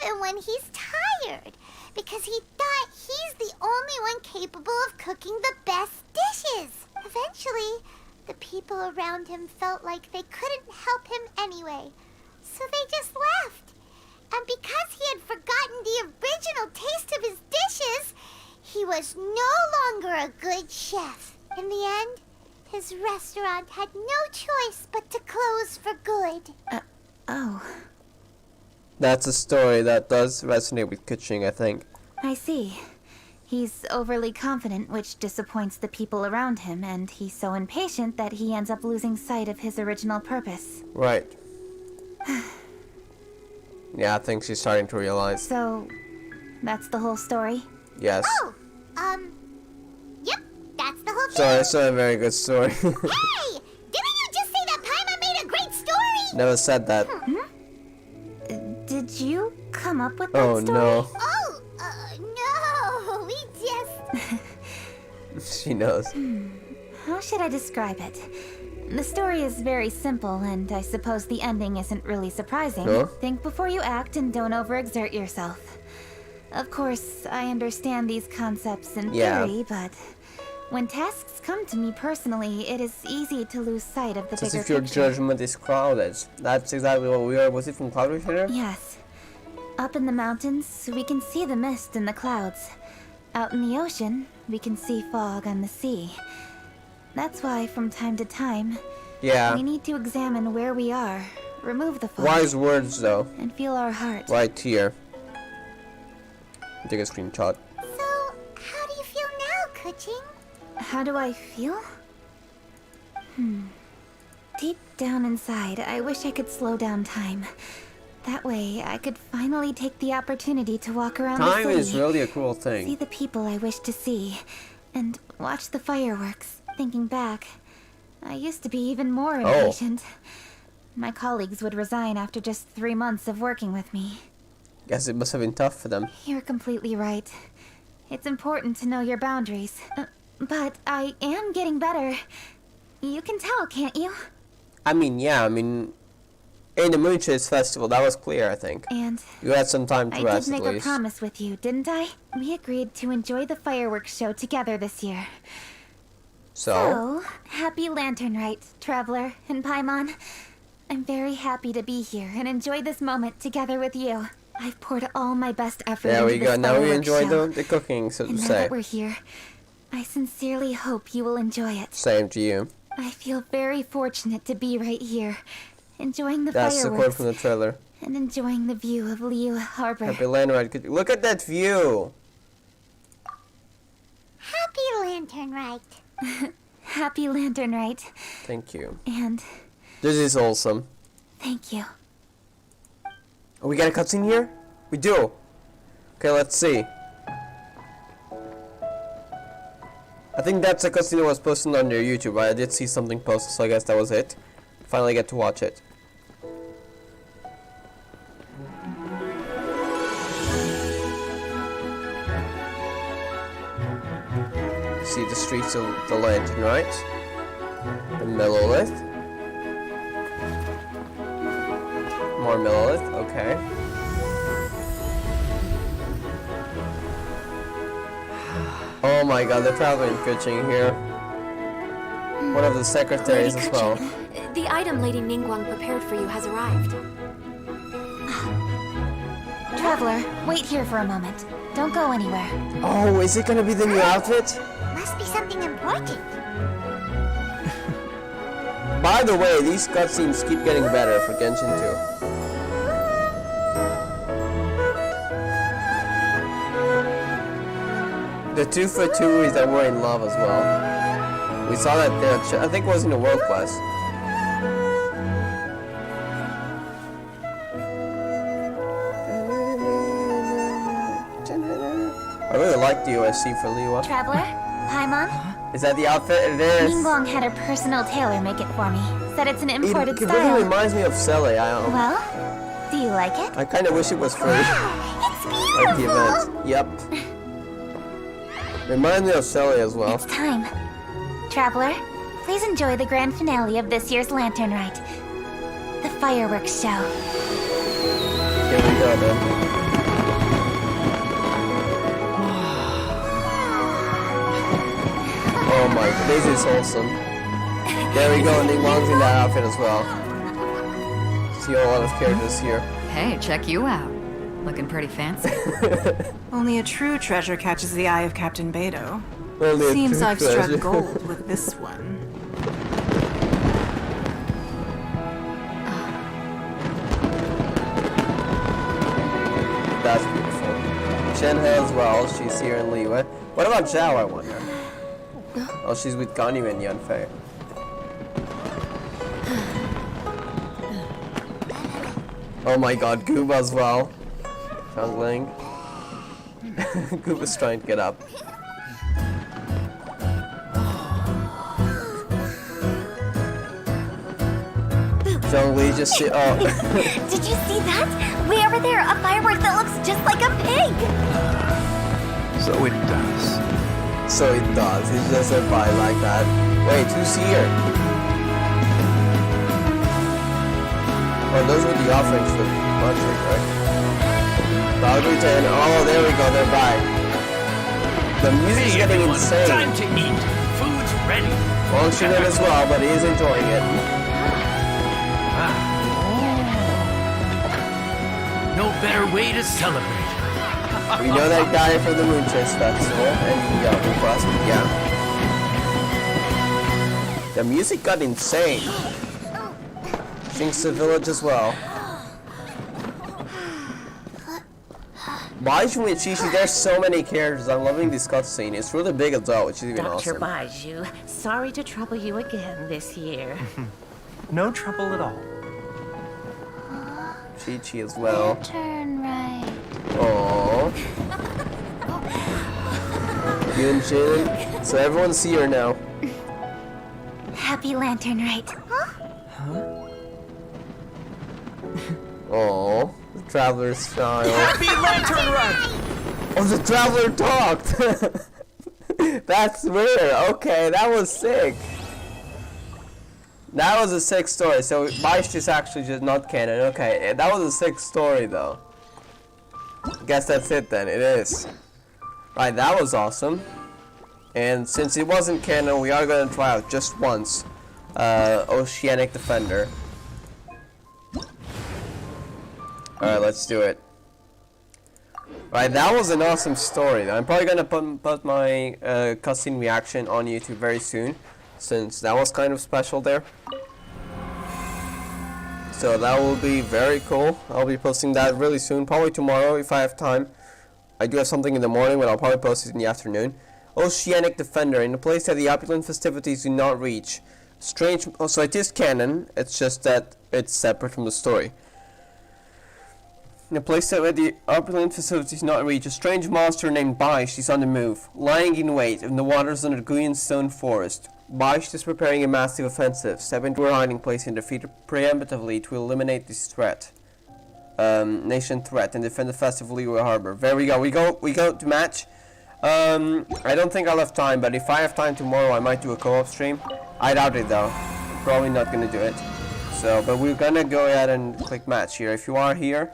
even when he's tired, because he thought he's the only one capable of cooking the best dishes. Eventually, the people around him felt like they couldn't help him anyway, so they just left. And because he had forgotten the original taste of his dishes, he was no longer a good chef. In the end, his restaurant had no choice but to close for good. Oh. That's a story that does resonate with Kuching, I think. I see. He's overly confident, which disappoints the people around him, and he's so impatient that he ends up losing sight of his original purpose. Right. Yeah, I think she's starting to realize. So, that's the whole story? Yes. Oh, yep, that's the whole thing. So it's a very good story. Hey! Didn't you just say that Paimon made a great story? Never said that. Did you come up with that Oh, story? no. No, we just... She knows. How should I describe it? The story is very simple, and I suppose the ending isn't really surprising. No? Think before you act and don't overexert yourself. Of course, I understand these concepts in theory, but when tasks come to me personally, it is easy to lose sight of the It's as bigger if your picture. judgment is clouded. That's exactly what we are. Was it from Cloud Reader? Yes. Up in the mountains, we can see the mist in the clouds. Out in the ocean, we can see fog on the sea. That's why, from time to time, we need to examine where we are, remove the fog. Wise words, though. And feel our heart. Right here. Take a screenshot. So, how do you feel now, Kuching? How do I feel? Deep down inside, I wish I could slow down time. That way, I could finally take the opportunity to walk around the Time city. is really a cruel thing. See the people I wish to see, and watch the fireworks. Thinking back, I used to be even more impatient. My colleagues would resign after just 3 months of working with me. Guess it must have been tough for them. You're completely right. It's important to know your boundaries. But I am getting better. You can tell, can't you? I mean, yeah, in the Moonchase Festival, that was clear, I think. And you had some time to I rest, did make at a least. promise with you, didn't I? We agreed to enjoy the fireworks show together this year. So, happy Lantern Rite, Traveler and Paimon. I'm very happy to be here and enjoy this moment together with you. I've poured all my best effort There into we this go. Now we fireworks enjoy show. the cooking, so to And now say. that we're here, I sincerely hope you will enjoy it. Same to you. I feel very fortunate to be right here, enjoying the That's the quote fireworks from the trailer. and enjoying the view of Liu Harbor. Happy Lantern Rite. Look at that view. Happy Lantern Rite. Happy Lantern Rite. Thank you. And This is awesome. thank you. Oh, we got a cutscene here? We do. Okay, let's see. I think that's a cutscene that was posted on their YouTube, right? I did see something posted, so I guess that was it. Finally get to watch it. See the streets of the Lantern Rite. The Millilith. More Millilith, okay. Oh my god, they're traveling Kuching here. One of the secretaries Lady as well. Kuching, the item Lady Ningguang prepared for you has arrived. Traveler, wait here for a moment. Don't go anywhere. Oh, is it gonna be the new outfit? Must be something important. By the way, these cutscenes keep getting better for Genshin 2. The 2-for-2 that were in love as well. We saw that there, I think it was in the World Quest. I really like the OSC for Liwa. Traveler, Paimon, Is that the outfit? It is. Ningguang had a personal tailor make it for me. Said it's an imported It style. really reminds me of Sele. Well, do you like it? I kind of wish it was free. Like the event. Yep. Reminds me of Sele as well. It's time. Traveler, please enjoy the grand finale of this year's Lantern Rite. The fireworks show. Here we go then. Oh my, this is awesome. There we go, and Ningguang's in that outfit as well. See a lot of characters here. Hey, check you out. Looking pretty fancy. Only a true treasure catches the eye of Captain Beidou. Only a Seems true I've treasure. struck gold with this one. That's beautiful. Shenhe as well, she's here in Liyue. What about Xiao, I wonder? Oh, she's with Ganyu and Yanfei. Oh my god, Gooba as well. Changling. Gooba's trying to get up. Zhongli just see. Oh. Did you see that? Way over there, a firework that looks just like a pig! So it does. So it does. It's just a by like that. Wait, who's here? Oh, those were the offerings for Patrick, right? Boundary 10. Oh, there we go. They're by. The music's getting insane. Time to eat. Food's ready. Function it as well, but he is enjoying it. No better way to celebrate. We know that guy from the Moon Chase Festival, and he got requested, yeah. The music got insane. Jinx the village as well. Baiju and Chichi, there's so many characters. I'm loving this cutscene. It's really big as well, which is even Dr. awesome. Baiju, sorry to trouble you again this year. No trouble at all. Chi-Chi as well. Lantern Rite. Aww. Yunshin. So everyone's here now. Happy Lantern Rite. Aww. The Traveler's style. Happy Lantern Rite! Oh, the Traveler talked! That's weird. Okay, that was sick. That was a sick story. So Baish is actually just not canon. Okay, that was a sick story though. Guess that's it then. It is. Right, that was awesome. And since it wasn't canon, we are gonna try out just once. Oceanic Defender. Alright, let's do it. Right, that was an awesome story though. I'm probably gonna put my cutscene reaction on YouTube very soon, since that was kind of special there. So that will be very cool. I'll be posting that really soon, probably tomorrow if I have time. I do have something in the morning, but I'll probably post it in the afternoon. Oceanic Defender, in a place that the opulent festivities do not reach. Strange, oh, so it is canon, it's just that it's separate from the story. In a place that where the opulent facilities not reach, a strange monster named Baish is on the move, lying in wait in the waters under Guyan Stone Forest. Baish is preparing a massive offensive, step into her hiding place and defeat her preemptively to eliminate this threat. Nation threat and defend the festival Liyue Harbor. There we go. We go to match. I don't think I'll have time, but if I have time tomorrow, I might do a co-op stream. I doubt it though. Probably not gonna do it. So, but we're gonna go ahead and click match here. If you are here.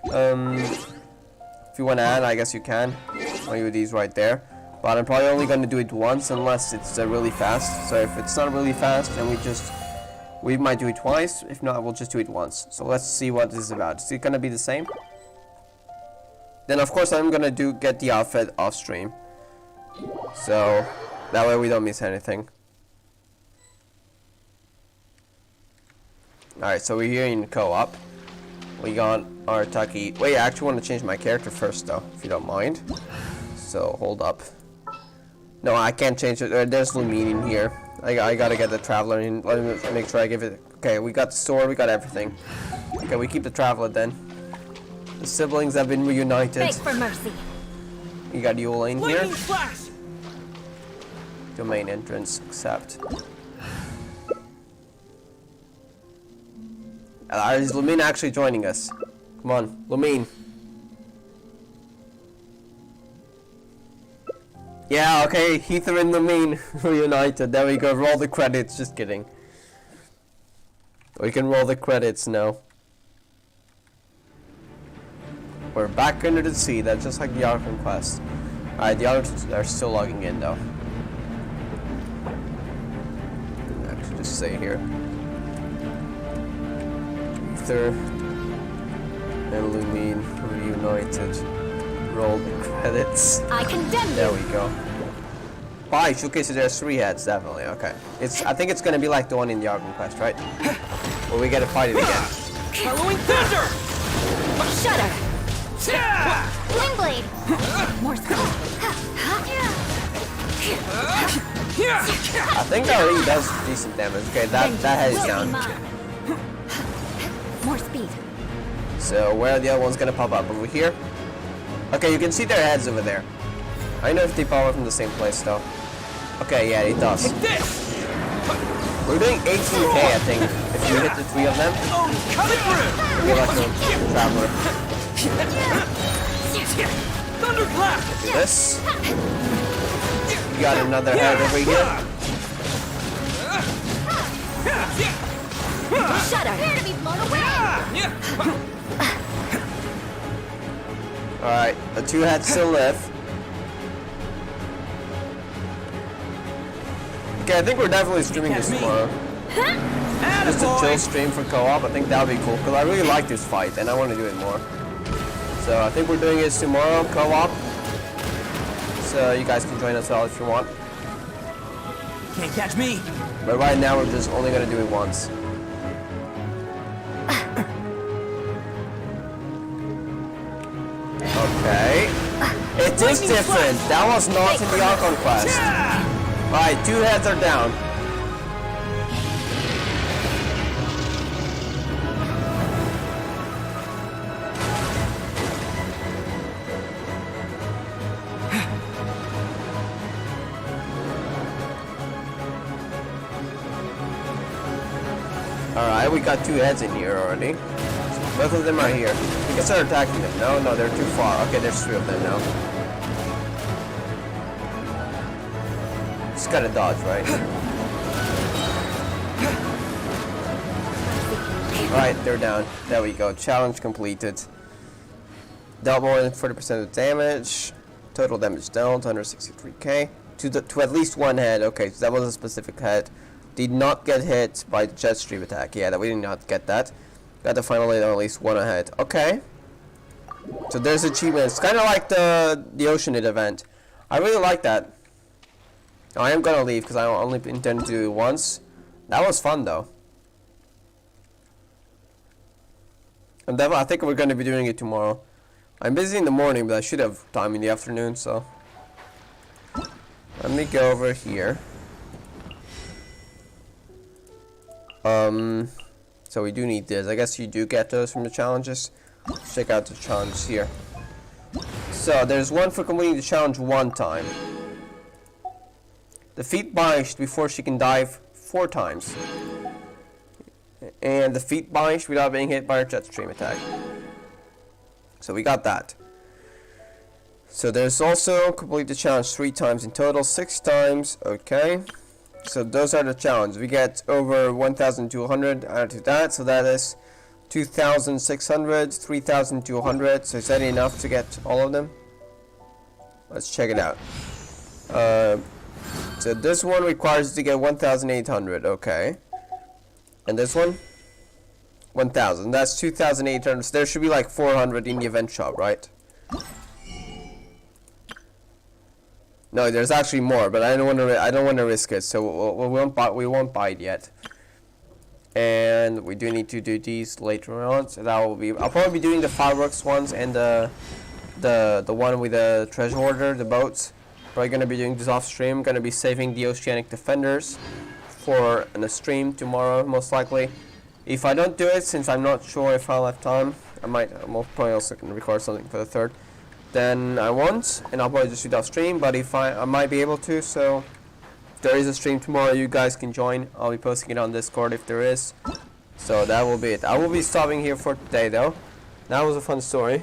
If you want to add, I guess you can. I'll use these right there. But I'm probably only going to do it once unless it's really fast. So if it's not really fast, then we might do it twice. If not, we'll just do it once. So let's see what this is about. Is it going to be the same? Then of course I'm going to get the outfit off stream. So that way we don't miss anything. Alright, so we're here in co-op. We got our Taki. Wait, I actually want to change my character first, though, if you don't mind. So, hold up. No, I can't change it. There's no meaning here. I gotta get the Traveler in. Let me make sure I give it. Okay, we got the sword, we got everything. Okay, we keep the Traveler then. The siblings have been reunited. Beg for mercy. You got Yula in here. Flash. Domain entrance, accept. Is Lumine actually joining us? Come on, Lumine. Yeah, okay, Heather and Lumine reunited. There we go, roll the credits. Just kidding. We can roll the credits now. We're back under the sea. That's just like the Arkham quest. Alright, the others are still logging in though. say here? Ether and Lumine reunited. Roll the credits. I condemn you. There we go. Bye, showcases there's 3 heads, definitely. Okay. I think it's gonna be like the one in the Argon quest, right? Where we gotta fight it again. Following thunder! Shudder! Bling blade! More speed! I think that already does decent damage. Okay, that head is down. More speed. So where are the other ones gonna pop up? Over here? Okay, you can see their heads over there. I don't know if they pop up from the same place though. Okay, yeah, it does. We're doing 18k, I think. If you hit the 3 of them, you're like a traveler. Thunderclap! Do this. You got another head over here. Shudder! Prepare to be blown away! Alright, the 2 heads still live. Okay, I think we're definitely streaming this tomorrow. Just a chill stream for co-op. I think that would be cool because I really like this fight and I want to do it more. So I think we're doing this tomorrow, co-op. So you guys can join us all if you want. Can't catch me. But right now we're just only gonna do it once. Okay. It is different. That was not in the Archon quest. Right, 2 heads are down. Alright, we got 2 heads in here already. Both of them are here. We can start attacking them. No, they're too far. Okay, there's 3 of them now. Just gotta dodge, right? Alright, they're down. There we go. Challenge completed. Dealt more than 40% of damage. Total damage dealt, 163k. To at least 1 head. Okay, so that was a specific head. Did not get hit by the jet stream attack. Yeah, we did not get that. Got the final hit on at least 1 ahead. Okay. So there's achievements. Kind of like the Oceanid event. I really like that. I am gonna leave because I only intend to do it once. That was fun though. I think we're gonna be doing it tomorrow. I'm busy in the morning, but I should have time in the afternoon, so. Let me go over here. So we do need this. I guess you do get those from the challenges. Let's check out the challenges here. So there's one for completing the challenge 1 time. Defeat Banished before she can dive 4 times. And defeat Banished without being hit by her jet stream attack. So we got that. So there's also complete the challenge 3 times in total, 6 times. Okay. So those are the challenges. We get over 1,200 added to that, so that is 2,600, 3,200. So is that enough to get all of them? Let's check it out. So this one requires to get 1,800. Okay. And this one? 1,000. That's 2,800. So there should be like 400 in the event shop, right? No, there's actually more, but I don't want to risk it, so we won't buy it yet. And we do need to do these later on, so that will be. I'll probably be doing the fireworks ones and the one with the treasure hoarder, the boats. Probably gonna be doing this off stream. Gonna be saving the Oceanic Defenders for a stream tomorrow, most likely. If I don't do it, since I'm not sure if I'll have time, I'm probably also gonna record something for the 3rd. Then I won't, and I'll probably just do that stream, but if I might be able to, so if there is a stream tomorrow, you guys can join. I'll be posting it on Discord if there is. So that will be it. I will be stopping here for today though. That was a fun story.